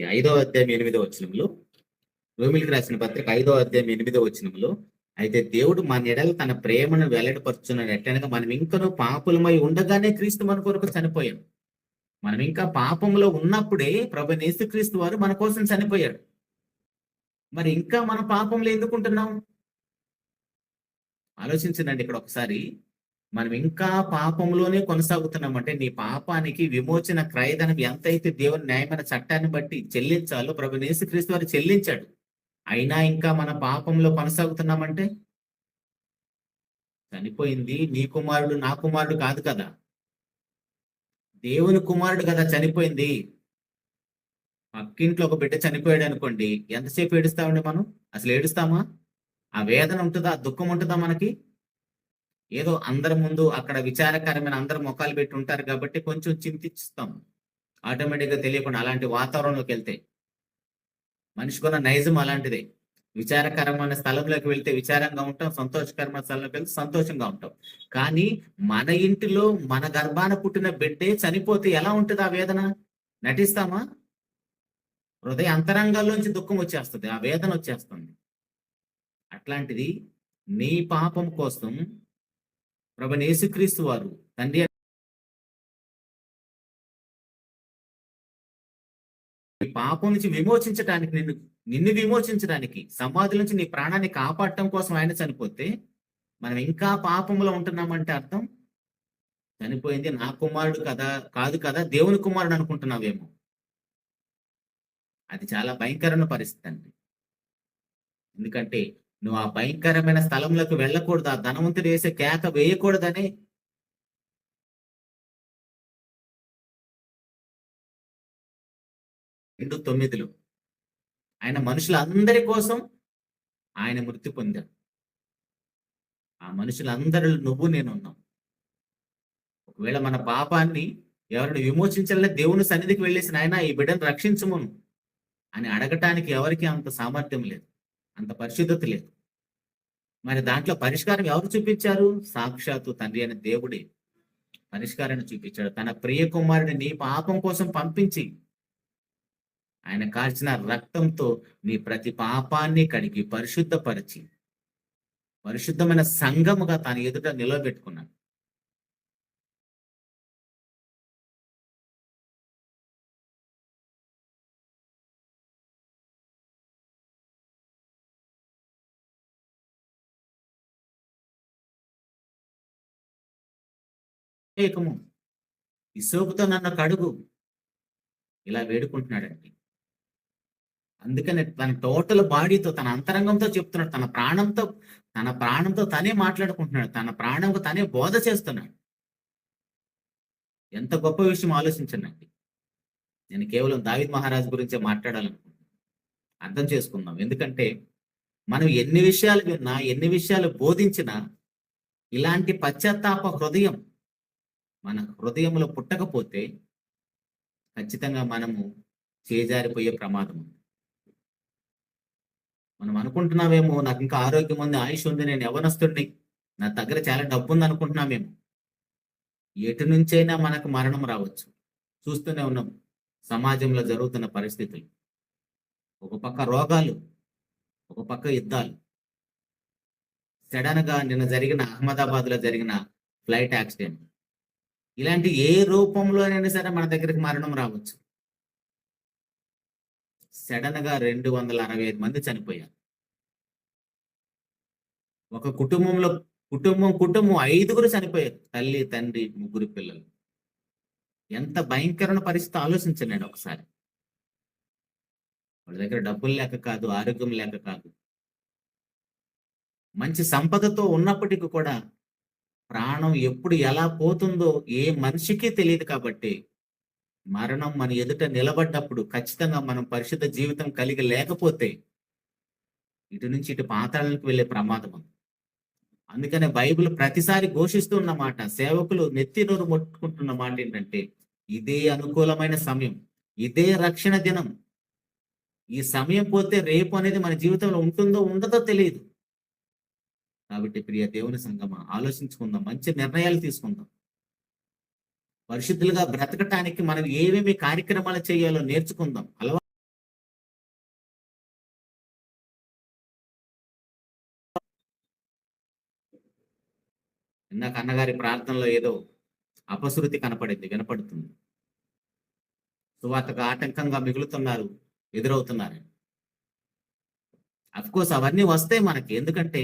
5వ అధ్యాయం 8వ వచనంలో, రోమీయులకు రాసిన పత్రిక 5వ అధ్యాయం 8వ వచనంలో, అయితే దేవుడు మన ఎడల తన ప్రేమను వెల్లడిపరుచున్నాడు ఎట్లనగా మనం ఇంకనూ పాపులమై ఉండగానే క్రీస్తు మన కొరకు చనిపోయాం. మనం ఇంకా పాపంలో ఉన్నప్పుడే ప్రభువైన యేసుక్రీస్తు వారు మన కోసం చనిపోయాడు. మరి ఇంకా మన పాపంలో ఎందుకుంటున్నాం? ఆలోచించండి ఇక్కడ ఒకసారి. మనం ఇంకా పాపంలోనే కొనసాగుతున్నామంటే నీ పాపానికి విమోచన క్రయధనం ఎంతైతే దేవుని న్యాయమైన చట్టాన్ని బట్టి చెల్లించాలో ప్రభువైన యేసుక్రీస్తు వారు చెల్లించాడు. అయినా ఇంకా మన పాపంలో కొనసాగుతున్నామంటే, చనిపోయింది నీ కుమారుడు నా కుమారుడు కాదు కదా, దేవుని కుమారుడు కదా చనిపోయింది. పక్కింట్లో ఒక బిడ్డ చనిపోయాడు అనుకోండి, ఎంతసేపు ఏడుస్తామండి మనం? అసలు ఏడుస్తామా? ఆ వేదన ఉంటుందా? దుఃఖం ఉంటుందా మనకి? ఏదో అందరి ముందు అక్కడ విచారకరమైన అందరు ముఖాలు పెట్టి ఉంటారు కాబట్టి కొంచెం చింతిస్తాం ఆటోమేటిక్గా తెలియకుండా. అలాంటి వాతావరణంలోకి వెళ్తే మనిషికున్న నైజం అలాంటిదే. విచారకరమైన స్థలంలోకి వెళ్తే విచారంగా ఉంటాం, సంతోషకరమైన స్థలంలోకి వెళ్తే సంతోషంగా ఉంటాం. కానీ మన ఇంటిలో మన గర్భాన పుట్టిన బిడ్డే చనిపోతే ఎలా ఉంటుంది ఆ వేదన? నటిస్తామా? హృదయ అంతరంగాల్లోంచి దుఃఖం వచ్చేస్తుంది, ఆ వేదన వచ్చేస్తుంది. అట్లాంటిది నీ పాపం కోసం ప్రభువైన యేసుక్రీస్తు వారు తండ్రి పాపం నుంచి విమోచించడానికి, నిన్ను విమోచించడానికి, సమాధి నుంచి నీ ప్రాణాన్ని కాపాడటం కోసం ఆయన చనిపోతే మనం ఇంకా పాపంలో ఉంటున్నామంటే అర్థం, చనిపోయింది నా కుమారుడు కదా కాదు కదా, దేవుని కుమారుడు అనుకుంటున్నావేమో. అది చాలా భయంకరమైన పరిస్థితి అండి. ఎందుకంటే నువ్వు ఆ భయంకరమైన స్థలంలోకి వెళ్ళకూడదు, ఆ ధనవంతుడు వేసే కేక వేయకూడదని రెండు 9 ఆయన మనుషులందరి కోసం ఆయన మృతి పొందాడు. ఆ మనుషులందరిలో నువ్వు నేను ఉన్నాం. ఒకవేళ మన పాపాన్ని ఎవరిని విమోచించాలని దేవుని సన్నిధికి వెళ్ళేసిన ఆయన ఈ బిడ్డను రక్షించమును అని అడగటానికి ఎవరికి అంత సామర్థ్యం లేదు, అంత పరిశుద్ధత లేదు. మరి దాంట్లో పరిష్కారం ఎవరు చూపించారు? సాక్షాత్తు తండ్రి అయిన దేవుడే పరిష్కారాన్ని చూపించాడు. తన ప్రియ కుమారుడిని నీ పాపం కోసం పంపించి ఆయన కాల్చిన రక్తంతో నీ ప్రతి పాపాన్ని కడిగి పరిశుద్ధపరిచి పరిశుద్ధమైన సంఘముగా తన ఎదుట నిలబెట్టుకున్నాడు. ఏకము ఇసోపుతో నన్ను కడుగు, ఇలా వేడుకుంటున్నాడండి. అందుకని తన టోటల్ బాడీతో, తన అంతరంగంతో చెప్తున్నాడు, తన ప్రాణంతో తనే మాట్లాడుకుంటున్నాడు, తన ప్రాణంతో తనే బోధ చేస్తున్నాడు. ఎంత గొప్ప విషయం ఆలోచించండి. నేను కేవలం దావీద్ మహారాజు గురించే మాట్లాడాలనుకుంటున్నాను. అర్థం చేసుకుందాం. ఎందుకంటే మనం ఎన్ని విషయాలు విన్నా, ఎన్ని విషయాలు బోధించినా, ఇలాంటి పశ్చాత్తాప హృదయం మన హృదయంలో పుట్టకపోతే ఖచ్చితంగా మనము చేజారిపోయే ప్రమాదం ఉంది. మనం అనుకుంటున్నామేమో, నాకు ఇంకా ఆరోగ్యం ఉంది, ఆయుష్ ఉంది, నేను యవ్వనస్తుడిని, నా దగ్గర చాలా డబ్బు ఉంది అనుకుంటున్నామేమో. ఎటు నుంచైనా మనకు మరణం రావచ్చు. చూస్తూనే ఉన్నాం సమాజంలో జరుగుతున్న పరిస్థితులు. ఒక పక్క రోగాలు, ఒక పక్క యుద్ధాలు. సడన్ గా నిన్న జరిగిన అహ్మదాబాద్ లో జరిగిన ఫ్లైట్ యాక్సిడెంట్, ఇలాంటి ఏ రూపంలో అయినా సరే మన దగ్గరికి మరణం రావచ్చు. సడన్ గా 265 మంది చనిపోయారు. ఒక కుటుంబంలో కుటుంబం 5గురు చనిపోయారు. తల్లి, తండ్రి, 3 పిల్లలు. ఎంత భయంకరమైన పరిస్థితి ఆలోచించండి ఒకసారి. వాళ్ళ దగ్గర డబ్బులు లేక కాదు, ఆరోగ్యం లేక కాదు, మంచి సంపదతో ఉన్నప్పటికీ కూడా ప్రాణం ఎప్పుడు ఎలా పోతుందో ఏ మనిషికి తెలియదు. కాబట్టి మరణం మన ఎదుట నిలబడ్డప్పుడు ఖచ్చితంగా మనం పరిశుద్ధ జీవితం కలిగి లేకపోతే ఇటు నుంచి ఇటు పాతాళానికి వెళ్ళే ప్రమాదం ఉంది. అందుకనే బైబిల్ ప్రతిసారి ఘోషిస్తున్న మాట, సేవకులు నెత్తి నోరు మొట్టుకుంటున్న మాట ఏంటంటే, ఇదే అనుకూలమైన సమయం, ఇదే రక్షణ దినం. ఈ సమయం పోతే రేపు అనేది మన జీవితంలో ఉంటుందో ఉండదో తెలియదు. కాబట్టి ప్రియ దేవుని సంగమా, ఆలోచించుకుందాం, మంచి నిర్ణయాలు తీసుకుందాం. పరిశుద్ధులుగా బ్రతకటానికి మనం ఏమేమి కార్యక్రమాలు చేయాలో నేర్చుకుందాం. ఇందాక అన్నగారి ప్రార్థనలో ఏదో అపశృతి వినపడుతుంది. సువార్తకు ఆటంకంగా మిగులుతున్నారు, ఎదురవుతున్నారు. అఫ్కోర్స్ అవన్నీ వస్తాయి మనకి. ఎందుకంటే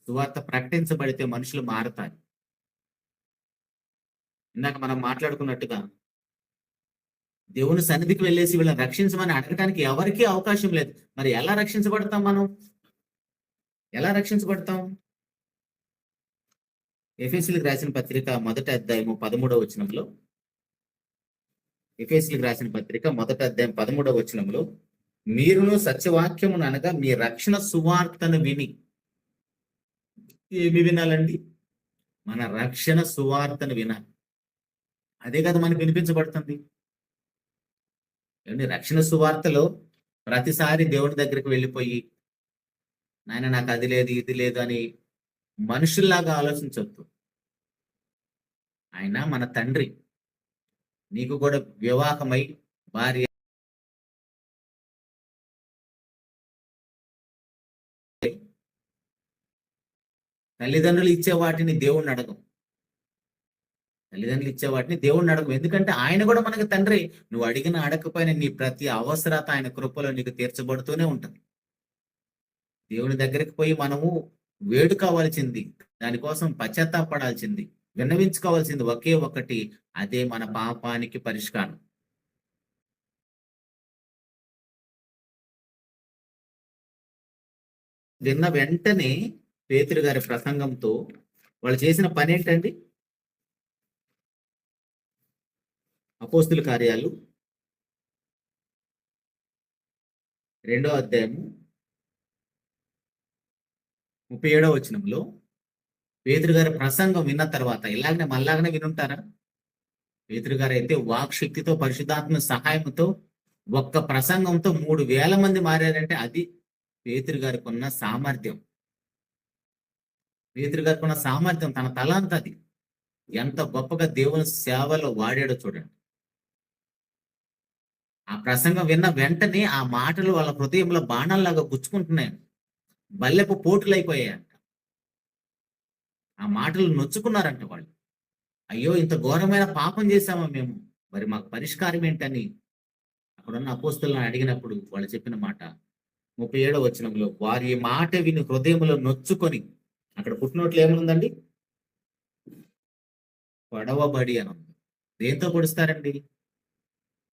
సువార్త ప్రకటించబడితే మనుషులు మారతారు. ఇందాక మనం మాట్లాడుకున్నట్టుగా దేవుని సన్నిధికి వెళ్ళేసి వీళ్ళని రక్షించమని అడగటానికి ఎవరికీ అవకాశం లేదు. మరి ఎలా రక్షించబడతాం? మనం ఎలా రక్షించబడతాం? ఎఫెసీయులకు రాసిన పత్రిక 1వ అధ్యాయము 13వ వచనంలో, ఎఫెసీయులకు రాసిన పత్రిక 1వ అధ్యాయం 13వ వచనంలో, మీరును సత్యవాక్యమును అనగా మీ రక్షణ సువార్తను విని. ఏమి వినాలండి? మన రక్షణ సువార్తను వినాలి. అదే కదా మనకు వినిపించబడుతుంది. ఏమండి, రక్షణ సువార్తలో ప్రతిసారి దేవుడి దగ్గరికి వెళ్ళిపోయి, నాయన నాకు అది లేదు, ఇది లేదు అని మనుషుల్లాగా ఆలోచించొద్దు. ఆయన మన తండ్రి. నీకు కూడా వివాహమై భార్య, తల్లిదండ్రులు ఇచ్చే వాటిని దేవుణ్ణి అడగం. తల్లిదండ్రులు ఇచ్చే వాటిని దేవుణ్ణి అడగం. ఎందుకంటే ఆయన కూడా మనకి తండ్రి. నువ్వు అడిగిన అడగకపోయినా నీ ప్రతి అవసరత ఆయన కృపలో నీకు తీర్చబడుతూనే ఉంటుంది. దేవుని దగ్గరికి పోయి మనము వేడుకోవాల్సింది, దానికోసం పశ్చాత్తాపడాల్సింది, విన్నవించుకోవాల్సింది ఒకే ఒకటి, అదే మన పాపానికి పరిష్కారం. విన్న వెంటనే పేతురు గారి ప్రసంగంతో వాళ్ళు చేసిన పని ఏంటండి? అపోస్తుల కార్యాలు 2వ అధ్యాయము 37వ వచనంలో పేతురు గారి ప్రసంగం విన్న తర్వాత, ఇలాగనే మళ్ళాగనే వినుంటారా? పేతురు గారు అయితే వాక్శక్తితో, పరిశుద్ధాత్మ సహాయంతో ఒక్క ప్రసంగంతో 3000 మంది మారారంటే అది పేతురు గారికి ఉన్న సామర్థ్యం. పేతురు గారికి ఉన్న సామర్థ్యం, తన తలాంత అది. ఎంత గొప్పగా దేవుని సేవలో వాడాడో చూడండి. ఆ ప్రసంగం విన్న వెంటనే ఆ మాటలు వాళ్ళ హృదయంలో బాణాల్లాగా గుచ్చుకుంటున్నాయి, బల్లెపు పోటులు అయిపోయాయంట. ఆ మాటలు నొచ్చుకున్నారంట వాళ్ళు. అయ్యో, ఇంత ఘోరమైన పాపం చేశామా మేము, మరి మాకు పరిష్కారం ఏంటని అక్కడున్న అపోస్తులను అడిగినప్పుడు వాళ్ళు చెప్పిన మాట 37వ వచనంలో, వారి ఈ మాట విని హృదయంలో నొచ్చుకొని, అక్కడ పుట్టినోట్లు ఏముందండి? పొడవబడి అని ఉంది. దేంతో పొడుస్తారండి?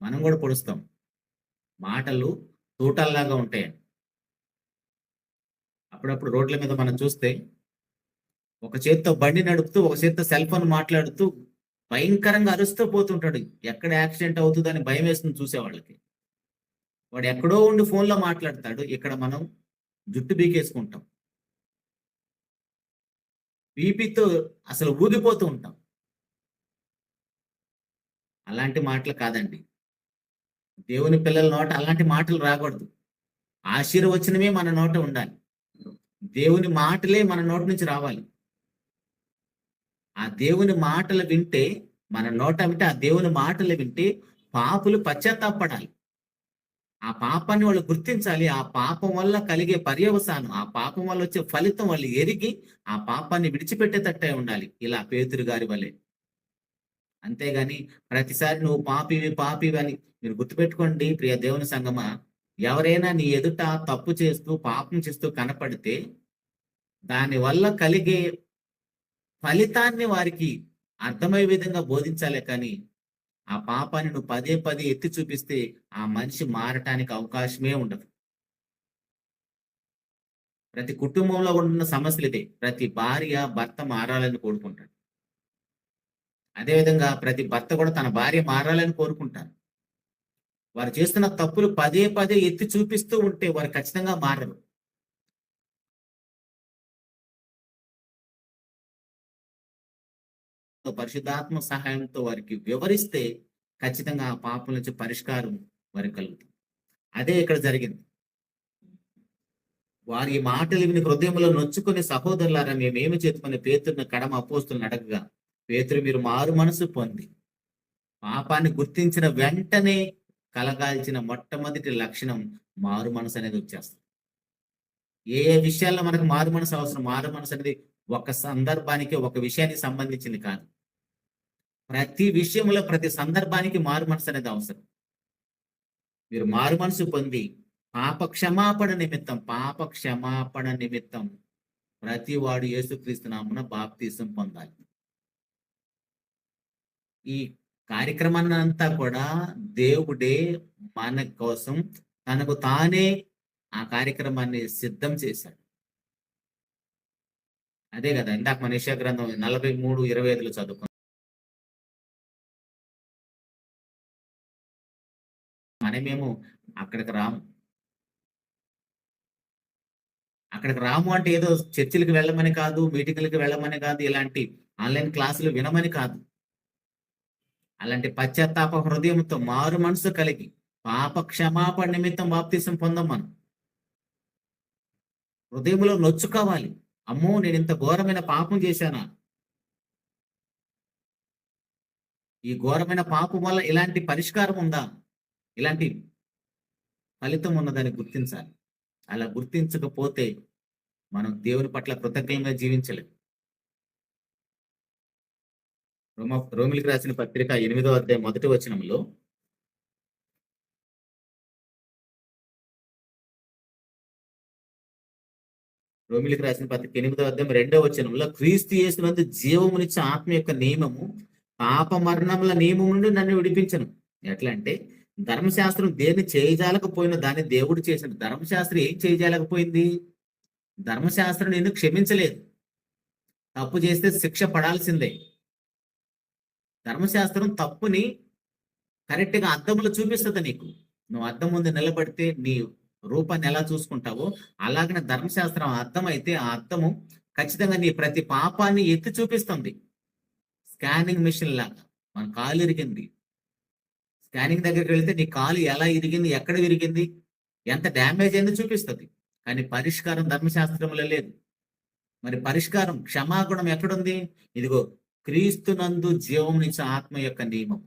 మనం కూడా పొడుస్తాం. మాటలు తూటల్లాగా ఉంటాయి. అప్పుడప్పుడు రోడ్ల మీద మనం చూస్తే ఒక చేత్తో బండి నడుపుతూ, ఒక చేత్తో సెల్ ఫోన్ మాట్లాడుతూ భయంకరంగా అరుస్తూ పోతుంటాడు. ఎక్కడ యాక్సిడెంట్ అవుతుందని భయం వేస్తుంది చూసే వాళ్ళకి. వాడు ఎక్కడో ఉండి ఫోన్లో మాట్లాడతాడు, ఇక్కడ మనం జుట్టు బీకేసుకుంటాం, బీపీతో అసలు ఊగిపోతూ ఉంటాం. అలాంటి మాటలు కాదండి. దేవుని పిల్లల నోట అలాంటి మాటలు రాకూడదు. ఆశీర్వచనమే మన నోట ఉండాలి. దేవుని మాటలే మన నోటి నుంచి రావాలి. ఆ దేవుని మాటలు వింటే, మన నోట వింటే, ఆ దేవుని మాటలు వింటే పాపులు పశ్చాత్తాపడాలి. ఆ పాపాన్ని వాళ్ళు గుర్తించాలి. ఆ పాపం వల్ల కలిగే పర్యవసానం, ఆ పాపం వల్ల వచ్చే ఫలితం వాళ్ళు ఎరిగి ఆ పాపాన్ని విడిచిపెట్టేటట్టే ఉండాలి. ఇలా పేతురు గారి వలె. అంతేగాని ప్రతిసారి నువ్వు పాపివి అని మీరు గుర్తుపెట్టుకోండి ప్రియ దేవుని సంగమా. ఎవరైనా నీ ఎదుట తప్పు చేస్తూ పాపం చేస్తూ కనపడితే దాని వల్ల కలిగే ఫలితాన్ని వారికి అర్థమయ్యే విధంగా బోధించాలే కానీ ఆ పాపాన్ని నువ్వు పదే పదే ఎత్తి చూపిస్తే ఆ మనిషి మారటానికి అవకాశమే ఉండదు. ప్రతి కుటుంబంలో ఉన్న సమస్యలు ఇదే. ప్రతి భార్య భర్త మారాలని కోరుకుంటాడు. అదేవిధంగా ప్రతి భర్త కూడా తన భార్య మారాలని కోరుకుంటారు. వారు చేస్తున్న తప్పులు పదే పదే ఎత్తి చూపిస్తూ ఉంటే వారు ఖచ్చితంగా మారరు. పరిశుద్ధాత్మ సహాయంతో వారికి వివరిస్తే ఖచ్చితంగా ఆ పాపం నుంచి పరిష్కారం వారికి కలుగుతుంది. అదే ఇక్కడ జరిగింది. వారి ఈ మాటలు విని హృదయంలో నొచ్చుకుని, సహోదరులారా మేమేమి చేతుకుని పేతురుని కడమ అపోస్తులను అడగగా, పేతురు మీరు మారు మనసు పొంది పాపాన్ని గుర్తించిన వెంటనే కలగాల్సిన మొట్టమొదటి లక్షణం మారు మనసు అనేది వచ్చేస్తుంది. ఏ ఏ విషయాల్లో మనకు మారు మనసు అవసరం? మారు మనసు అనేది ఒక సందర్భానికి, ఒక విషయానికి సంబంధించింది కాదు. ప్రతి విషయంలో, ప్రతి సందర్భానికి మారు మనసు అనేది అవసరం. మీరు మారు మనసు పొంది పాప క్షమాపణ నిమిత్తం ప్రతి వాడు యేసుక్రీస్తు నామమున బాప్తీసం పొందాలి. ఈ కార్యక్రమాన్ని అంతా కూడా దేవుడే మన కోసం తనకు తానే ఆ కార్యక్రమాన్ని సిద్ధం చేశాడు. అదే కదా ఇందాక మన యెషయా గ్రంథం 43:25 చదువుకున్నాం. మనమేమో అక్కడికి రాము. అక్కడికి రాము అంటే ఏదో చర్చిలకు వెళ్ళమని కాదు, మీటింగ్లకు వెళ్ళమని కాదు, ఇలాంటి ఆన్లైన్ క్లాసులు వినమని కాదు. అలాంటి పశ్చాత్తాప హృదయంతో మారు మనసు కలిగి పాప క్షమాపణ నిమిత్తం బాప్తీసం పొందాం. మనం హృదయంలో నొచ్చుకోవాలి. అమ్మో నేను ఇంత ఘోరమైన పాపం చేశానా, ఈ ఘోరమైన పాపం వల్ల ఇలాంటి పరిష్కారం ఉందా, ఇలాంటి ఫలితం ఉన్నదని గుర్తించాలి. అలా గుర్తించకపోతే మనం దేవుని పట్ల కృతజ్ఞంగా జీవించలేం. రోమిలికి రాసిన పత్రిక 8వ అధ్యాయం 1వ వచనంలో రోమిలికి రాసిన పత్రిక 8వ అధ్యాయం 2వ వచనంలో క్రీస్తు యేసునందు జీవమునిచ్చే ఆత్మ యొక్క నియమము పాప మరణముల నియమం నుండి నన్ను విడిపించను. ఎట్లా అంటే ధర్మశాస్త్రం దేన్ని చేయజాలకపోయినా దాన్ని దేవుడు చేసిన. ధర్మశాస్త్రం ఏం చేయజాలకపోయింది? ధర్మశాస్త్రం నిన్ను క్షమించలేదు. తప్పు చేస్తే శిక్ష పడాల్సిందే. ధర్మశాస్త్రం తప్పుని కరెక్ట్ గా అద్దంలో చూపిస్తుంది నీకు. నువ్వు అద్దం ముందు నిలబడితే నీ రూపాన్ని ఎలా చూసుకుంటావో అలాగనే ధర్మశాస్త్రం అద్దం అయితే ఆ అద్దము ఖచ్చితంగా నీ ప్రతి పాపాన్ని ఎత్తి చూపిస్తుంది. స్కానింగ్ మిషన్ లాగా. మన కాలు ఇరిగింది, స్కానింగ్ దగ్గరికి వెళ్తే నీ కాలు ఎలా ఇరిగింది, ఎక్కడ విరిగింది, ఎంత డ్యామేజ్ అయిందో చూపిస్తుంది. కానీ పరిష్కారం ధర్మశాస్త్రంలో లేదు. మరి పరిష్కారం క్షమాగుణం ఎక్కడుంది? ఇదిగో క్రీస్తునందు జీవమునిచ్చే ఆత్మ యొక్క నియమం.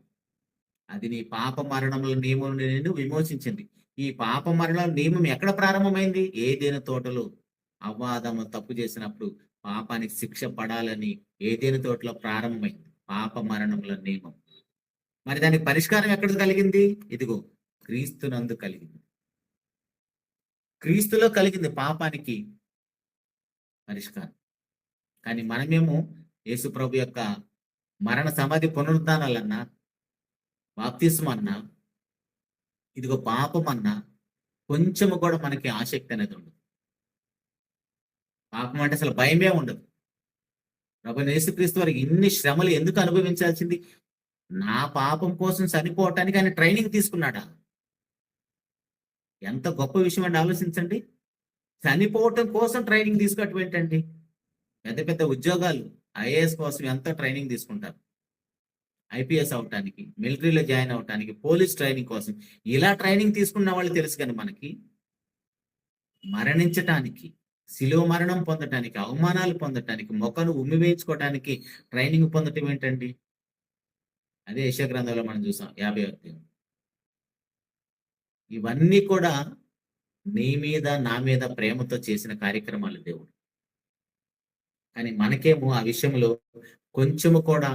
అది నీ పాప మరణముల నియమం నేను విమోచించింది. ఈ పాప మరణం నియమం ఎక్కడ ప్రారంభమైంది? ఏదైనా తోటలో అవ్వాదము తప్పు చేసినప్పుడు పాపానికి శిక్ష పడాలని ఏదైనా తోటలో ప్రారంభమైంది పాప మరణముల నియమం. మరి దానికి పరిష్కారం ఎక్కడ కలిగింది? ఇదిగో క్రీస్తునందు కలిగింది. క్రీస్తులో కలిగింది పాపానికి పరిష్కారం. కానీ మనమేమో యేసు ప్రభు యొక్క మరణ సమాధి పునరుద్ధానాలన్నా, బాప్తిస్మం అన్నా, ఇదిగో పాపం అన్నా కొంచెము కూడా మనకి ఆసక్తి అనేది ఉండదు. పాపం అంటే అసలు భయమే ఉండదు. ప్రభువైన యేసుక్రీస్తు వారికి ఇన్ని శ్రమలు ఎందుకు అనుభవించాల్సింది? నా పాపం కోసం చనిపోవటానికి ఆయన ట్రైనింగ్ తీసుకున్నాడా? ఎంత గొప్ప విషయం అండి, ఆలోచించండి. చనిపోవటం కోసం ట్రైనింగ్ తీసుకోవటం ఏంటండి? పెద్ద పెద్ద ఉద్యోగాలు, ఐఏఎస్ కోసం ఎంతో ట్రైనింగ్ తీసుకుంటారు. ఐపీఎస్ అవటానికి, మిలిటరీలో జాయిన్ అవటానికి, పోలీస్ ట్రైనింగ్ కోసం ఇలా ట్రైనింగ్ తీసుకున్న వాళ్ళు తెలుసు కానీ మనకి మరణించటానికి, శిలువ మరణం పొందటానికి, అవమానాలు పొందటానికి, మొక్కను ఉమ్మి వేయించుకోవటానికి ట్రైనింగ్ పొందటం ఏంటండి? అదే యెషయా గ్రంథంలో మనం చూసాం 50వ అధ్యాయం. ఇవన్నీ కూడా నీ మీద నా మీద ప్రేమతో చేసిన కార్యక్రమాలు దేవుడు. కానీ మనకేమో ఆ విషయంలో కొంచెము కూడా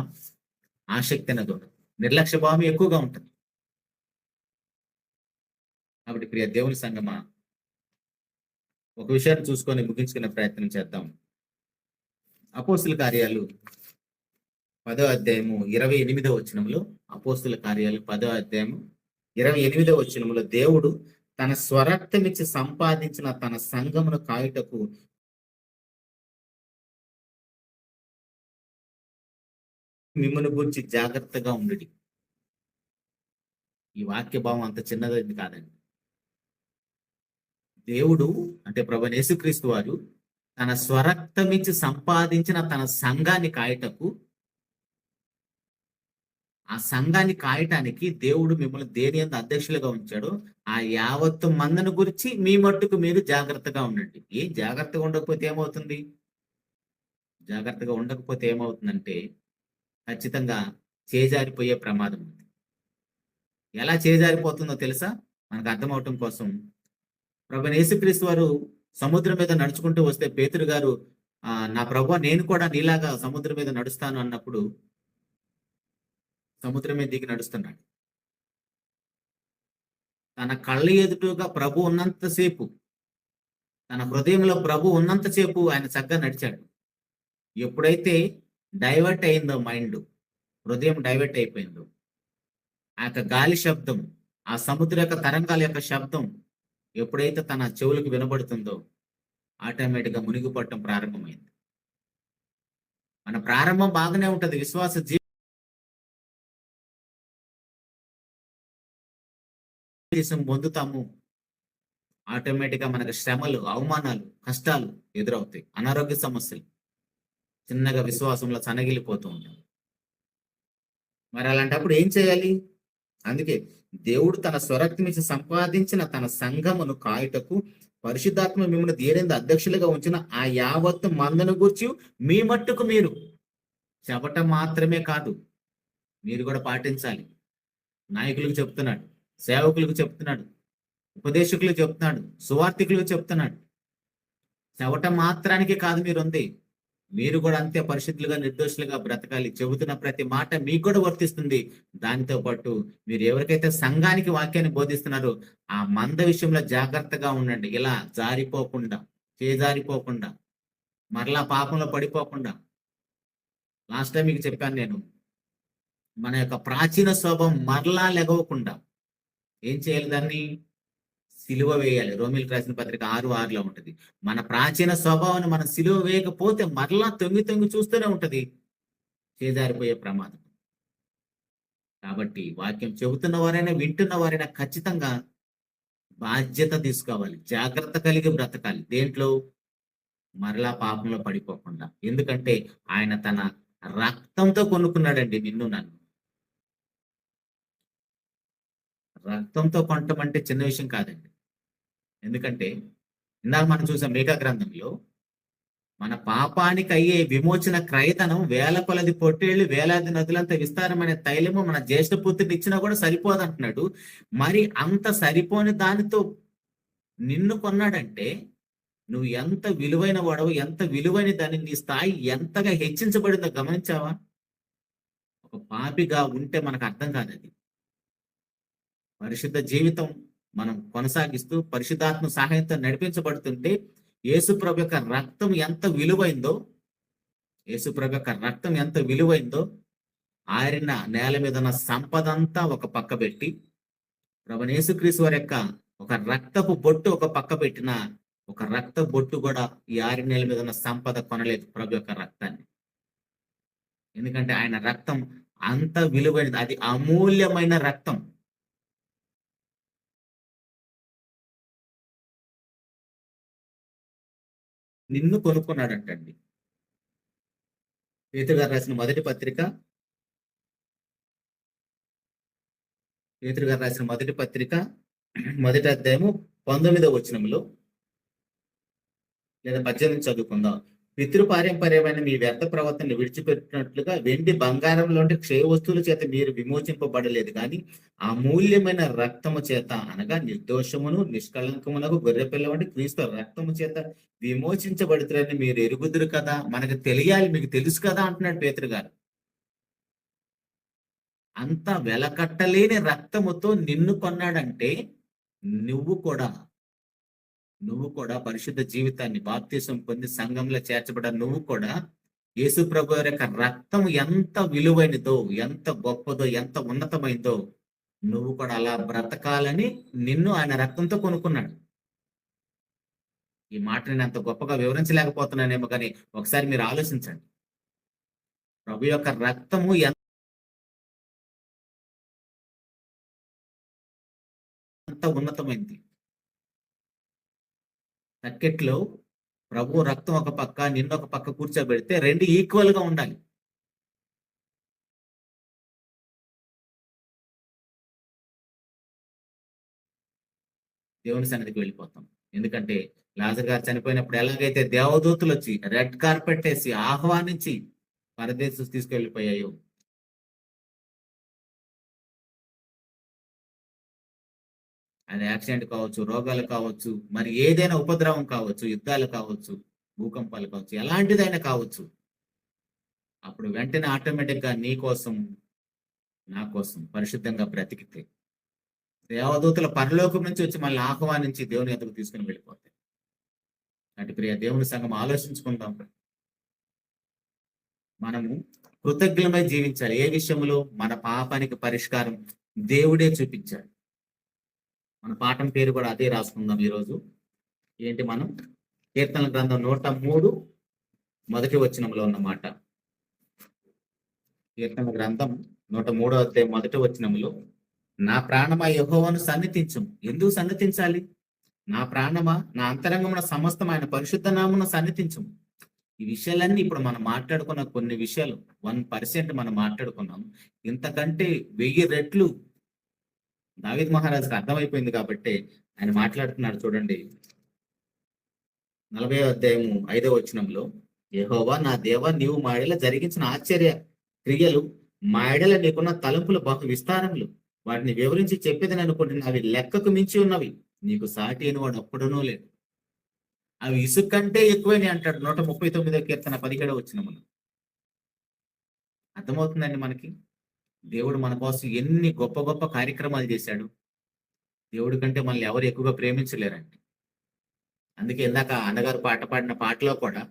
ఆసక్తి అనేది ఉండదు, నిర్లక్ష్య భావం ఎక్కువగా ఉంటుంది. కాబట్టి ప్రియ దేవుని సంగమా, ఒక విషయాన్ని చూసుకొని ముగించుకునే ప్రయత్నం చేద్దాం. అపోస్తుల కార్యాలు 10వ అధ్యాయము 28వ వచనంలో, అపోస్తుల కార్యాలు 10వ అధ్యాయము 28వ వచనంలో, దేవుడు తన స్వరక్తమిచ్చి సంపాదించిన తన సంఘమును కాయుటకు మిమ్మల్ని గురించి జాగ్రత్తగా ఉండుడి. ఈ వాక్య భావం అంత చిన్నది కాదండి. దేవుడు అంటే ప్రభువైన యేసుక్రీస్తు వారు తన స్వరక్తమిచ్చి సంపాదించిన తన సంఘాన్ని కాయటకు, ఆ సంఘాన్ని కాయటానికి దేవుడు మిమ్మల్ని దేని యందు అధ్యక్షులుగా ఉంచాడు. ఆ యావత్తు మందను గురించి మీ మట్టుకు మీరు జాగ్రత్తగా ఉండండి. ఏం జాగ్రత్తగా ఉండకపోతే ఏమవుతుంది? జాగ్రత్తగా ఉండకపోతే ఏమవుతుందంటే ఖచ్చితంగా చేజారిపోయే ప్రమాదం ఉంది. ఎలా చేజారిపోతుందో తెలుసా? మనకు అర్థమవటం కోసం, ప్రభువైన యేసుక్రీస్తు వారు సముద్రం మీద నడుచుకుంటూ వస్తే పేతురు గారు, నా ప్రభువా, నేను కూడా నీలాగా సముద్రం మీద నడుస్తాను అన్నప్పుడు సముద్రం మీద దిగి నడుస్తున్నాడు. తన కళ్ళ ఎదుటగా ప్రభు ఉన్నంతసేపు, తన హృదయంలో ప్రభు ఉన్నంతసేపు ఆయన చక్కగా నడిచాడు. ఎప్పుడైతే డైవర్ట్ అయిందో మైండ్, హృదయం డైవర్ట్ అయిపోయిందో, ఆ యొక్క గాలి శబ్దం, ఆ సముద్ర యొక్క తరంగాల యొక్క శబ్దం ఎప్పుడైతే తన చెవులకు వినబడుతుందో ఆటోమేటిక్గా మునిగిపడటం ప్రారంభమైంది. మన ప్రారంభం బాగానే ఉంటది, విశ్వాస జీవితం పొందుతాము. ఆటోమేటిక్గా మనకు శ్రమలు, అవమానాలు, కష్టాలు ఎదురవుతాయి, అనారోగ్య సమస్యలు, చిన్నగా విశ్వాసంలో సనగిలిపోతూ ఉంటాం. మరి అలాంటప్పుడు ఏం చేయాలి? అందుకే దేవుడు తన స్వరక్తమిచ్చి సంపాదించిన తన సంఘమును కాయుటకు పరిశుద్ధాత్మ మిమ్మల్ని దేనింద అధ్యక్షులుగా ఉంచిన ఆ యావత్తు మందను గూర్చి మీ మట్టుకు మీరు చెప్పటం మాత్రమే కాదు, మీరు కూడా పాటించాలి. నాయకులకు చెప్తున్నాడు, సేవకులకు చెప్తున్నాడు, ఉపదేశకులకు చెప్తున్నాడు, సువార్థికులకు చెప్తున్నాడు. చెప్పటం మాత్రానికి కాదు మీరు ఉంది, మీరు కూడా అంతే పరిశుద్ధులుగా, నిర్దోషులుగా బ్రతకాలి. చెబుతున్న ప్రతి మాట మీకు కూడా వర్తిస్తుంది. దానితో పాటు మీరు ఎవరికైతే సంఘానికి వాక్యాన్ని బోధిస్తున్నారో ఆ మంద విషయంలో జాగ్రత్తగా ఉండండి. ఇలా జారిపోకుండా, చేజారిపోకుండా, మరలా పాపంలో పడిపోకుండా. లాస్ట్ టైం మీకు చెప్పాను నేను, మన యొక్క ప్రాచీన స్వభావం మరలా లెగవకుండా ఏం చేయాలి? దాన్ని సిలువ వేయాలి. రోమిలకు రాసిన పత్రిక 6:6లో ఉంటది. మన ప్రాచీన స్వభావాన్ని మనం సిలువ వేయకపోతే మరలా తొంగి తొంగి చూస్తూనే ఉంటది, చేజారిపోయే ప్రమాదం. కాబట్టి వాక్యం చెబుతున్న వారైనా వింటున్న వారైనా ఖచ్చితంగా బాధ్యత తీసుకోవాలి, జాగ్రత్త కలిగి బ్రతకాలి. దేంట్లో? మరలా పాపంలో పడిపోకుండా. ఎందుకంటే ఆయన తన రక్తంతో కొనుక్కున్నాడండి నిన్ను నన్ను. రక్తంతో కొనటం అంటే చిన్న విషయం కాదండి. ఎందుకంటే ఇందాక మనం చూసాం మీకా గ్రంథంలో, మన పాపానికి అయ్యే విమోచన క్రయధనం వేల కొలది పొట్టేళ్లు, వేలాది నదులంత విస్తారమైన తైలము మన జ్యేష్ఠ పుత్రుడు ఇచ్చినా కూడా సరిపోదంటున్నాడు. మరి అంత సరిపోని దానితో నిన్ను కొన్నాడంటే నువ్వు ఎంత విలువైన వాడవు, ఎంత విలువైన దాని, నీ స్థాయి ఎంతగా హెచ్చించబడిందో గమనించావా? ఒక పాపిగా ఉంటే మనకు అర్థం కాదు అది. పరిశుద్ధ జీవితం మనం కొనసాగిస్తూ పరిశుద్ధాత్మ సహాయంతో నడిపించబడుతుంటే యేసుప్రభు యొక్క రక్తం ఎంత విలువైందో, యేసుప్రభు యొక్క రక్తం ఎంత విలువైందో, ఆరిన నేల మీద ఉన్న సంపద అంతా ఒక పక్క పెట్టి, ప్రభువైన యేసుక్రీస్తు వారి యొక్క ఒక రక్తపు బొట్టు ఒక పక్క పెట్టిన, ఒక రక్త బొట్టు కూడా ఈ ఆరిన నేల మీద ఉన్న సంపద కొనలేదు ప్రభు యొక్క రక్తాన్ని. ఎందుకంటే ఆయన రక్తం అంత విలువైనది, అది అమూల్యమైన రక్తం. నిన్ను కొనుక్కున్నాడంటండి. పేతురు గారు రాసిన మొదటి పత్రిక పేతురు గారు రాసిన మొదటి పత్రిక మొదటి అధ్యాయము 19వ వచనంలో లేదా 18 చదువుకుందాం. పితృపారంపర్యమైన మీ వ్యర్థ ప్రవర్తనను విడిచిపెట్టినట్లుగా వెండి బంగారంలోని క్షయ వస్తువుల చేత మీరు విమోచింపబడలేదు కానీ అమూల్యమైన రక్తము చేత అనగా నిర్దోషమును నిష్కళంకమునకు గొర్రెపిల్ల వంటి క్రీస్తు రక్తము చేత విమోచించబడుతారని మీరు ఎరుగుదురు కదా. మనకు తెలియాలి, మీకు తెలుసు కదా అంటున్నాడు పేతురు గారు. అంత వెలకట్టలేని రక్తముతో నిన్ను కొన్నాడంటే నువ్వు కూడా పరిశుద్ధ జీవితాన్ని బాప్తిసం పొంది సంఘంలో చేర్చబడ్డ నువ్వు కూడా యేసు ప్రభు యొక్క రక్తం ఎంత విలువైనదో, ఎంత గొప్పదో, ఎంత ఉన్నతమైందో నువ్వు కూడా అలా బ్రతకాలని నిన్ను ఆయన రక్తంతో కొనుక్కున్నాడు. ఈ మాట నేను అంత గొప్పగా వివరించలేకపోతున్నానేమో కానీ ఒకసారి మీరు ఆలోచించండి. ప్రభు యొక్క రక్తము ఎంత ఉన్నతమైంది. బకెట్లో ప్రభు రక్తం ఒక పక్క, నిన్ను ఒక పక్క కూర్చోబెడితే రెండు ఈక్వల్ గా ఉండాలి. దేవుని సన్నిధికి వెళ్ళిపోతాం. ఎందుకంటే లాజర్ గారు చనిపోయినప్పుడు ఎలాగైతే దేవదూతలు వచ్చి రెడ్ కార్పెట్ వేసి ఆహ్వానించి పరదేశం తీసుకెళ్లిపోయాయో, అది యాక్సిడెంట్ కావచ్చు, రోగాలు కావచ్చు, మరి ఏదైనా ఉపద్రవం కావచ్చు, యుద్ధాలు కావచ్చు, భూకంపాలు కావచ్చు, ఎలాంటిదైనా కావచ్చు, అప్పుడు వెంటనే ఆటోమేటిక్ గా నీ కోసం నా కోసం పరిశుద్ధంగా బ్రతికితే దేవదూతల పరలోకం నుంచి వచ్చి మళ్ళీ ఆహ్వానించి దేవుని ఎదుగు తీసుకుని వెళ్ళిపోతాయి. అటు ప్రియ దేవుని సంఘం ఆలోచించుకుందాం. మనము కృతజ్ఞమై జీవించాలి. ఏ విషయంలో? మన పాపానికి పరిష్కారం దేవుడే చూపించాడు. మన పాఠం పేరు కూడా అదే రాసుకుందాం ఈరోజు. ఏంటి? మనం కీర్తనల గ్రంథం 103 మొదటి వచనంలో ఉన్నమాట. కీర్తన గ్రంథం 103వ అధ్యాయం మొదటి వచనంలో, నా ప్రాణమా యెహోవాను సన్నిధించుము. ఎందుకు సన్నిధించాలి? నా ప్రాణమా, నా అంతరంగమున సమస్తం ఆయన పరిశుద్ధ నామమున సన్నిధించుము. ఈ విషయాలన్నీ ఇప్పుడు మనం మాట్లాడుకున్న కొన్ని విషయాలు 1% మనం మాట్లాడుకున్నాం. ఇంతకంటే 1000 రెట్లు దావీద్ మహారాజుకి అర్థమైపోయింది కాబట్టి ఆయన మాట్లాడుతున్నాడు. చూడండి 40వ అధ్యాయము 5వ వచనంలో, యెహోవా నా దేవా, నీవు మా ఎడల జరిగించిన ఆశ్చర్య క్రియలు, మా ఎడల నీకున్న తలంపులు బహు విస్తారములు. వాటిని వివరించి చెప్పేదని అనుకుంటున్నా, అవి లెక్కకు మించి ఉన్నవి. నీకు సాటి అయిన వాడు ఒక్కడునూ లేడు. అవి ఇసుక కంటే ఎక్కువని అంటాడు 139వ కీర్తన 17వ వచనములో. అర్థమవుతుందండి మనకి దేవుడు మన కోసం ఎన్ని గొప్ప గొప్ప కార్యక్రమాలు చేశాడు. దేవుడి కంటే మనల్ని ఎవరు ఎక్కువగా ప్రేమించలేరండి. అందుకే ఇందాక అన్నగారు పాట పాడిన పాటలో కూడా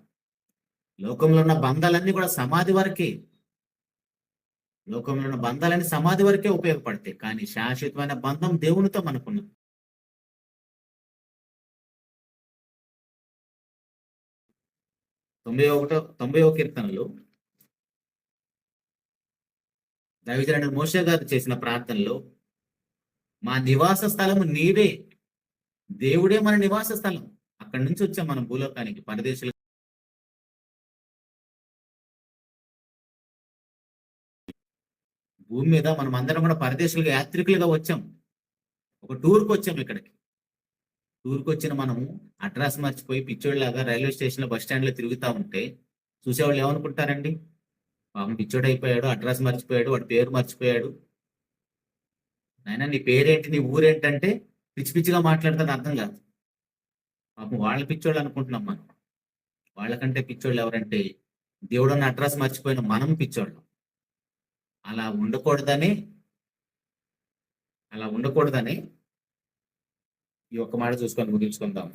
లోకంలో ఉన్న బంధాలన్నీ కూడా సమాధి వరకే, లోకంలో ఉన్న బంధాలన్నీ సమాధి వరకే ఉపయోగపడతాయి. కానీ శాశ్వతమైన బంధం దేవునితో మనకున్నది. 91వ కీర్తనలో దైవజనుడు మోషే గారు చేసిన ప్రార్థనలో, మా నివాస స్థలము నీవే, దేవుడే మన నివాస స్థలం. అక్కడి నుంచి వచ్చాం మనం భూలోకానికి, పరదేశులు. భూమి మీద మనం అందరం కూడా పరదేశులుగా, యాత్రికులుగా వచ్చాం. ఒక టూర్కి వచ్చాం. ఇక్కడికి టూర్కి వచ్చిన మనము అడ్రస్ మర్చిపోయి పిచ్చోళ్ళలాగా రైల్వే స్టేషన్ లో, బస్ స్టాండ్ లో తిరుగుతా ఉంటే చూసేవాళ్ళు ఏమనుకుంటారండి? పాపం పిచ్చోడు అయిపోయాడు, అడ్రస్ మర్చిపోయాడు, వాడి పేరు మర్చిపోయాడు. నాయనా నీ పేరేంటి, నీ ఊరేంటంటే పిచ్చి పిచ్చిగా మాట్లాడుతుంది, అర్థం కాదు. పాపం వాళ్ళ పిచ్చోళ్ళు అనుకుంటున్నాం మనం. వాళ్ళకంటే పిచ్చోళ్ళు ఎవరంటే దేవుడున్న అడ్రస్ మర్చిపోయిన మనం పిచ్చోళ్ళం. అలా ఉండకూడదని ఈ ఒక్క మాట చూసుకొని ముగించుకుందాం.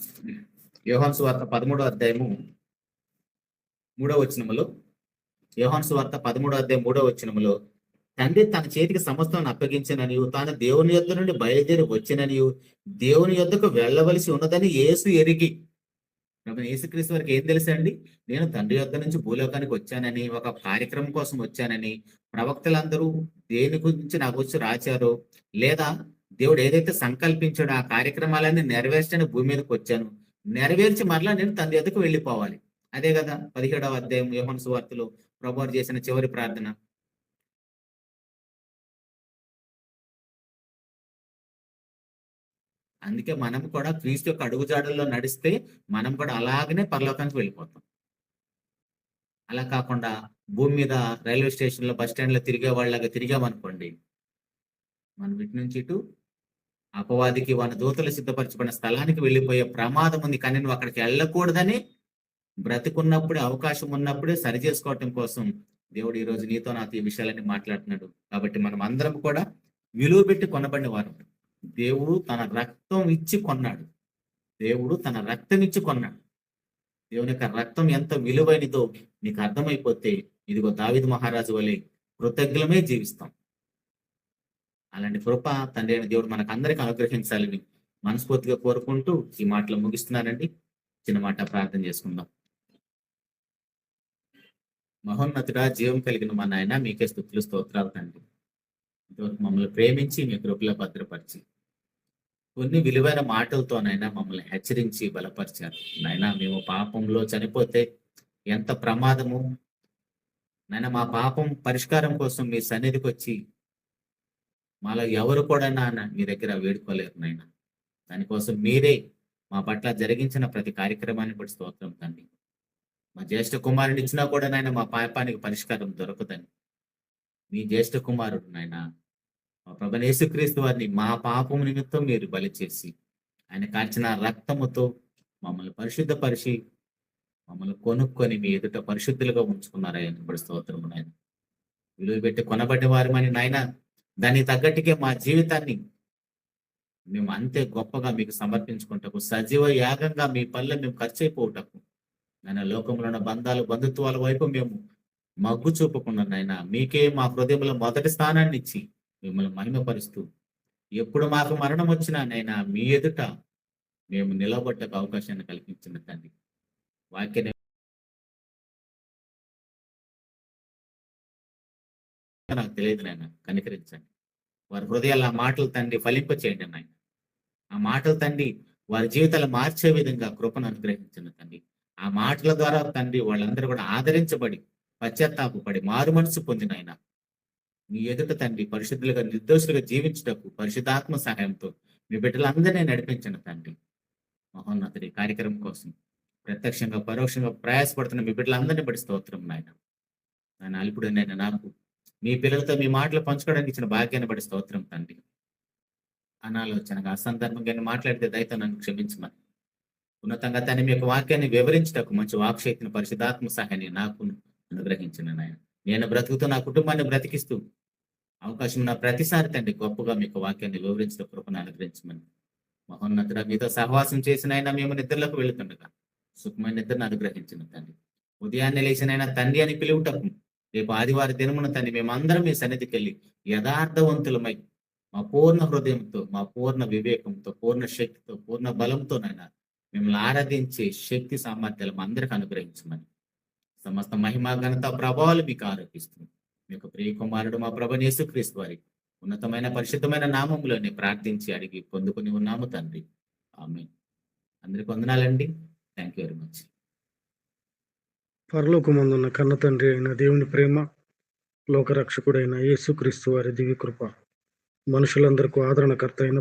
యోహాను సువార్త 13వ అధ్యాయము 3వ వచనములో, యోహాను సువార్త 13వ అధ్యాయం 3వ వచనములో, తండ్రి తన చేతికి సమస్తం అప్పగించిననియు, తాను దేవుని యొద్ద నుండి బయలుదేరి వచ్చిననియు, దేవుని యొద్దకు వెళ్ళవలసి ఉన్నదని యేసు ఎరిగి. యేసుక్రీస్తు వారికి ఏం తెలుసండి? నేను తండ్రి యొద్ద నుంచి భూలోకానికి వచ్చానని, ఒక కార్యక్రమం కోసం వచ్చానని, ప్రవక్తలందరూ దేని గురించి నాకు వచ్చి రాచారో, లేదా దేవుడు ఏదైతే సంకల్పించాడో ఆ కార్యక్రమాలన్నీ నెరవేర్చని భూమి మీదకి వచ్చాను. నెరవేర్చి మరలా నేను తండ్రి ఎద్దకు వెళ్ళిపోవాలి. అదే కదా 17వ అధ్యాయం యోహాను సువార్తలో ప్రభువారు చేసిన చివరి ప్రార్థన. అందుకే మనం కూడా క్రీస్తు యొక్క అడుగుజాడల్లో నడిస్తే మనం కూడా అలాగనే పరలోకానికి వెళ్ళిపోతాం. అలా కాకుండా భూమి మీద రైల్వే స్టేషన్లో బస్ స్టాండ్లో తిరిగే వాళ్ళగా తిరిగామనుకోండి, మనం ఇటు నుంచి ఇటు అపవాదికి వాని దూతలు సిద్ధపరచబడిన స్థలానికి వెళ్ళిపోయే ప్రమాదం ఉంది. కానీ నువ్వు అక్కడికి వెళ్ళకూడదని బ్రతికున్నప్పుడే, అవకాశం ఉన్నప్పుడే సరి చేసుకోవటం కోసం దేవుడు ఈ రోజు నీతో నాతో ఈ విషయాలన్నీ మాట్లాడుతున్నాడు. కాబట్టి మనం అందరం కూడా విలువ పెట్టి కొనబడిన వారు. దేవుడు తన రక్తం ఇచ్చి కొన్నాడు. దేవుడు తన రక్తం ఇచ్చి కొన్నాడు. దేవుని యొక్క రక్తం ఎంత విలువైనదో నీకు అర్థమైపోతే ఇదిగో దావీదు మహారాజు వలె కృతజ్ఞమే జీవిస్తాం. అలాంటి కృప తండ్రి అయిన దేవుడు మనకు అందరికీ అనుగ్రహించాలని మనస్ఫూర్తిగా కోరుకుంటూ ఈ మాటలు ముగిస్తున్నానండి. చిన్న మాట ప్రార్థన చేసుకుందాం. మహోన్నతుడా, జీవం కలిగిన మా నాయన, మీకే స్తుతులు స్తోత్రాలు తండ్రి. ఇంతవరకు మమ్మల్ని ప్రేమించి మీ కృపలో భద్రపరిచి కొన్ని విలువైన మాటలతోనైనా మమ్మల్ని హెచ్చరించి బలపరిచారు. నాయన మేము పాపంలో చనిపోతే ఎంత ప్రమాదము నాయన. మా పాపం పరిష్కారం కోసం మీ సన్నిధికి వచ్చి మాలో ఎవరు కూడా నాన్న మీ దగ్గర వేడుకోలేరు నాయన. దానికోసం మీరే మా పట్ల జరిగించిన ప్రతి కార్యక్రమాన్ని బట్టి స్తోత్రం తండ్రి. మా జ్యేష్ఠ కుమారుని ఇచ్చినా కూడా నాయన మా పాపానికి పరిష్కారం దొరకదని మీ జ్యేష్ఠ కుమారుడు నాయన మా ప్రభువైన యేసుక్రీస్తు వారిని మా పాపం నిమిత్తం మీరు బలి చేసి ఆయన కాల్చిన రక్తముతో మమ్మల్ని పరిశుద్ధపరిచి మమ్మల్ని కొనుక్కొని మీ ఎదుట పరిశుద్ధులుగా ఉంచుకున్నారని ఇప్పుడు స్తోత్రము నాయన. విలువ పెట్టి కొనబడ్డ వారమని నాయన, దానికి తగ్గట్టుకే మా జీవితాన్ని మేము అంతే గొప్పగా మీకు సమర్పించుకుంటకు, సజీవ యాగంగా మీ పల్లె మేము ఖర్చు అయిపోవటకు నాయన, లోకంలో ఉన్న బంధాలు బంధుత్వాల వైపు మేము మగ్గు చూపకుండా నాయన, మీకే మా హృదయంలో మొదటి స్థానాన్ని ఇచ్చి మిమ్మల్ని మహిమపరుస్తూ ఎప్పుడు మాకు మరణం వచ్చినా నైనా మీ ఎదుట మేము నిలబడ్డకు అవకాశాన్ని కల్పించిన తండ్రి. వాక్యాన్ని నాకు తెలియదు నాయన, కనికరించండి. వారి హృదయాలు ఆ మాటలు తండ్రి ఫలింపచేయండి నాయన. ఆ మాటలు తండ్రి వారి జీవితాలు మార్చే విధంగా కృపను అనుగ్రహించండి తండ్రి. ఆ మాటల ద్వారా తండ్రి వాళ్ళందరూ కూడా ఆదరించబడి పశ్చాత్తాపడి మారు మనసు పొందిన ఆయన మీ ఎదుట తండ్రి పరిశుద్ధులుగా నిర్దోషులుగా జీవించటకు పరిశుద్ధాత్మ సహాయంతో మీ బిడ్డలందరినీ నడిపించండి తండ్రి. మహోన్నతుడి కార్యక్రమం కోసం ప్రత్యక్షంగా పరోక్షంగా ప్రయాసపడుతున్న మీ బిడ్డలందరినీ బట్టి స్తోత్రం నాయన. ఆయన అల్పుడు నేను నాకు మీ పిల్లలతో మీ మాటలు పంచుకోవడానికి ఇచ్చిన భాగ్యాన్ని బట్టి స్తోత్రం తండ్రి. అనాలోచనగా అసందర్భంగా మాట్లాడితే దయతో నన్ను క్షమించమని, ఉన్నతంగా తన మీ యొక్క వాక్యాన్ని వివరించటకు మంచి వాక్శక్తిని పరిశుద్ధాత్మ సహాయాన్ని నాకు అనుగ్రహించిన నాయన. నేను బ్రతుకుతూ నా కుటుంబాన్ని బ్రతికిస్తూ అవకాశం ఉన్న ప్రతిసారి తండ్రి గొప్పగా మీకు వాక్యాన్ని వివరించడం కృపను అనుగ్రహించమని, మహోన్నతుడ మీతో సహవాసం చేసిన అయినా మేము నిద్రలకు వెళుతుండగా సుఖమైన నిద్రను అనుగ్రహించిన తండ్రి. ఉదయాన్నే లేచినైనా తండ్రి అని పిలువుటకు రేపు ఆదివారం దినమున తండ్రి మేమందరం మీ సన్నిధికి వెళ్ళి యథార్థవంతులమై మా పూర్ణ హృదయంతో, మా పూర్ణ వివేకంతో, పూర్ణ శక్తితో, పూర్ణ బలంతోనైనా మిమ్మల్ని ఆరాధించే శక్తి సామర్థ్యాలు మా అందరికి అనుగ్రహించమని, సమస్త మహిమ ఘనత ప్రభావాలు మీకు ఆరోపిస్తుంది మీ యొక్క ప్రియ కుమారుడు మా ప్రభువైన యేసుక్రీస్తు వారి ఉన్నతమైన పరిశుద్ధమైన నామములోనే ప్రార్థించి అడిగి పొందుకుని ఉన్నాము తండ్రి. ఆమేన్. అందరికి వందనాలండి. Thank you very much. పరలోకమందున్న కన్న తండ్రి అయిన దేవుని ప్రేమ, లోకరక్షకుడైన యేసుక్రీస్తు వారి దివ్య కృప, మనుషులందరికీ ఆదరణకర్త అయిన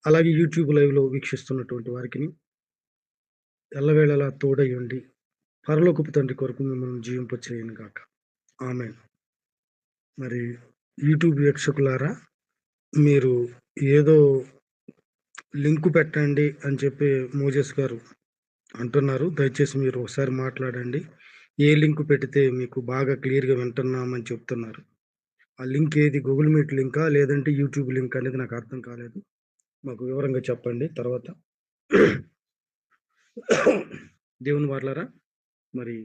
అలాగే యూట్యూబ్ లైవ్లో వీక్షిస్తున్నటువంటి వారికి ఎల్లవేళలా తోడై ఉండి పరలోకపు తండ్రి కొరకు మిమ్మల్ని జీవింపచేయను గాక. ఆమేన్. మరి యూట్యూబ్ వీక్షకులారా, మీరు ఏదో లింకు పెట్టండి అని చెప్పి మోజెస్ గారు అంటున్నారు. దయచేసి మీరు ఒకసారి మాట్లాడండి. ఏ లింకు పెడితే మీకు బాగా క్లియర్గా వింటున్నామని చెప్తున్నారు. ఆ లింక్ ఏది, గూగుల్ మీట్ లింకా లేదంటే యూట్యూబ్ లింక్ అనేది నాకు అర్థం కాలేదు. మాకు వివరంగా చెప్పండి. తర్వాత దేవుని వారలారా, మరి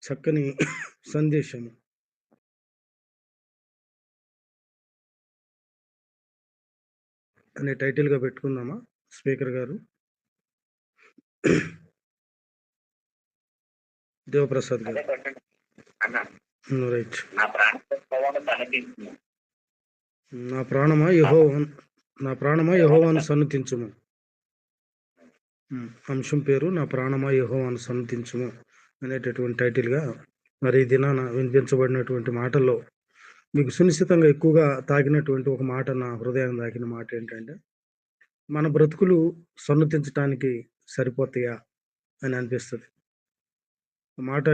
చక్కని సందేశము అనే టైటిల్గా పెట్టుకుందామా స్పీకర్ గారు? దేవప్రసాద్ గారు. అదే. 嗯 రైట్. なプラント、 పవన్ తలపించింది. うん నా ప్రాణం うん పవన్ తలపించింది. నా ప్రాణమా యెహోవాను సన్నుతించుము. అంశం పేరు నా ప్రాణమా యెహోవాను సన్నుతించుము అనేటటువంటి టైటిల్‌గా మరి ఈ దినాన వినిపించబడినటువంటి మాటల్లో మీకు సునిశ్చితంగా ఎక్కువగా తాకినటువంటి ఒక మాట, నా హృదయాన్ని తాకిన మాట ఏంటంటే, మన బ్రతుకులు సన్నుతించటానికి సరిపోతాయా అని అనిపిస్తది. ఆ మాట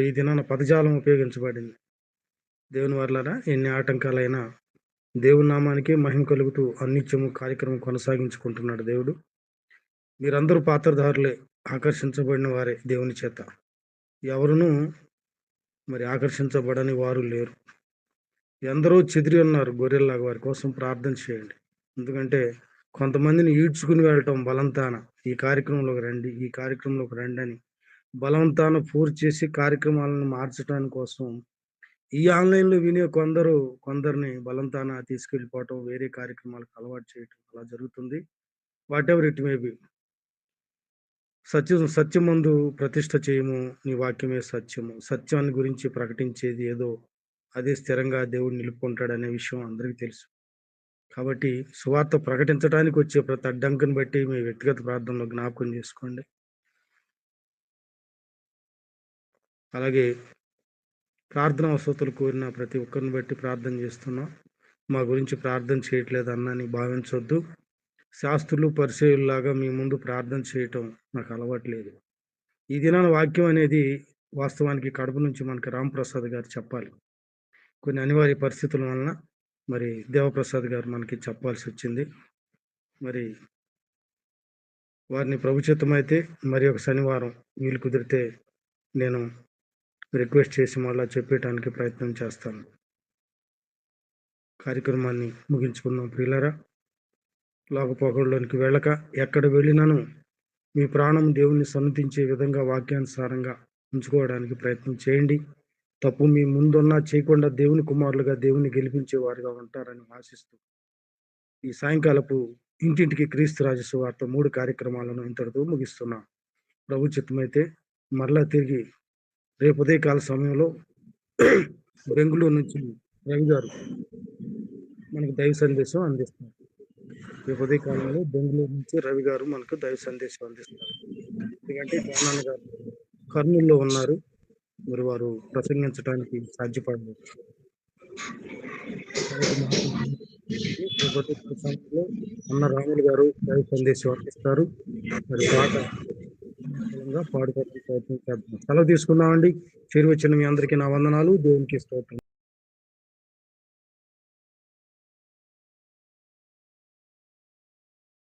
ఈ దినాన పదజాలం ఉపయోగించబడింది. దేవుని వర్లారా, ఎన్ని ఆటంకాలైనా దేవుని నామానికే మహిమ కలుగుతూ అనిత్యము కార్యక్రమం కొనసాగించుకుంటున్నాడు దేవుడు. మీరందరూ పాత్రధారులే, ఆకర్షించబడిన వారే దేవుని చేత. ఎవరునూ మరి ఆకర్షించబడని వారు లేరు. ఎందరో చెదిరి ఉన్నారు గొర్రెల్లాగా, వారి కోసం ప్రార్థన చేయండి. ఎందుకంటే కొంతమందిని ఈడ్చుకుని వెళ్ళటం బలవంతాన, ఈ కార్యక్రమంలోకి రండి, ఈ కార్యక్రమంలోకి రండి అని బలవంతాన ఫోర్స్ చేసి కార్యక్రమాలను మార్చటాని కోసం ఈ ఆన్‌లైన్‌లో వినే కొందరిని బలవంతాన తీసుకెళ్ళిపోవటం, వేరే కార్యక్రమాలకు అలవాటు చేయటం అలా జరుగుతుంది. Whatever it may be. సత్యమందు ప్రతిష్ఠ చేయము, నీ వాక్యమే సత్యము. సత్యాన్ని గురించి ప్రకటించేది ఏదో అదే స్థిరంగా దేవుడు నిలుపుకుంటాడనే విషయం అందరికీ తెలుసు. కాబట్టి సువార్త ప్రకటించడానికి వచ్చే ప్రతి అడ్డంకిని బట్టి మీ వ్యక్తిగత ప్రార్థనలో జ్ఞాపకం చేసుకోండి. అలాగే ప్రార్థన అవసరతలు కోరిన ప్రతి ఒక్కరిని బట్టి ప్రార్థన చేస్తున్నాం. మా గురించి ప్రార్థన చేయట్లేదనని భావించొద్దు. శాస్త్రులు, పరిసయ్యుల్లాగా మీ ముందు ప్రార్థన చేయటం నాకు అలవాట్లేదు. ఈ దినాన వాక్యం అనేది వాస్తవానికి కడప నుంచి మనకి రాంప్రసాద్ గారు చెప్పాలి. కొన్ని అనివార్య పరిస్థితుల వలన మరి దేవప్రసాద్ గారు మనకి చెప్పాల్సి వచ్చింది. మరి వారిని ప్రభు చిత్తమైతే మరి ఒక శనివారం వీలు కుదిరితే నేను రిక్వెస్ట్ చేసి మళ్ళా చెప్పేయటానికి ప్రయత్నం చేస్తాను. కార్యక్రమాన్ని ముగించుకుందాం ప్రియులారా. లోకపోకల్లోనికి వెళ్ళక ఎక్కడ వెళ్ళినాను మీ ప్రాణం దేవుణ్ణి సన్నుతించే విధంగా వాక్యానుసారంగా ఉంచుకోవడానికి ప్రయత్నం చేయండి. తప్పు మీ ముందున్నా చేయకుండా దేవుని కుమారులుగా దేవుని గెలిపించే వారుగా ఉంటారని ఆశిస్తూ ఈ సాయంకాలపు ఇంటింటికి క్రీస్తు రాజు సువార్త 3 కార్యక్రమాలను ఇంతటితో ముగిస్తున్నాం. ప్రభు చిత్తమైతే మరలా తిరిగి రేపు ఉదయకాల సమయంలో బెంగుళూరు నుంచి రవి గారు మనకు దైవ సందేశం అందిస్తారు. రేపు ఉదయకాలంలో బెంగుళూరు నుంచి రవి గారు మనకు దైవ సందేశం అందిస్తారు. ఎందుకంటే జానాన్న గారు కర్నూలులో ఉన్నారు. మరి వారు ప్రసంగించడానికి సాధ్యపడలేదు. రేపు ఉదయకాల సమయంలో అన్న రాములు గారు దైవ సందేశం అందిస్తారు. మరి పాట పాడుకోవడానికి ప్రయత్నం చేద్దాం. సెలవు తీసుకుందామండి. చేరువచ్చిన మీ అందరికీ నా వందనాలు. దేవునికి స్తోత్రం.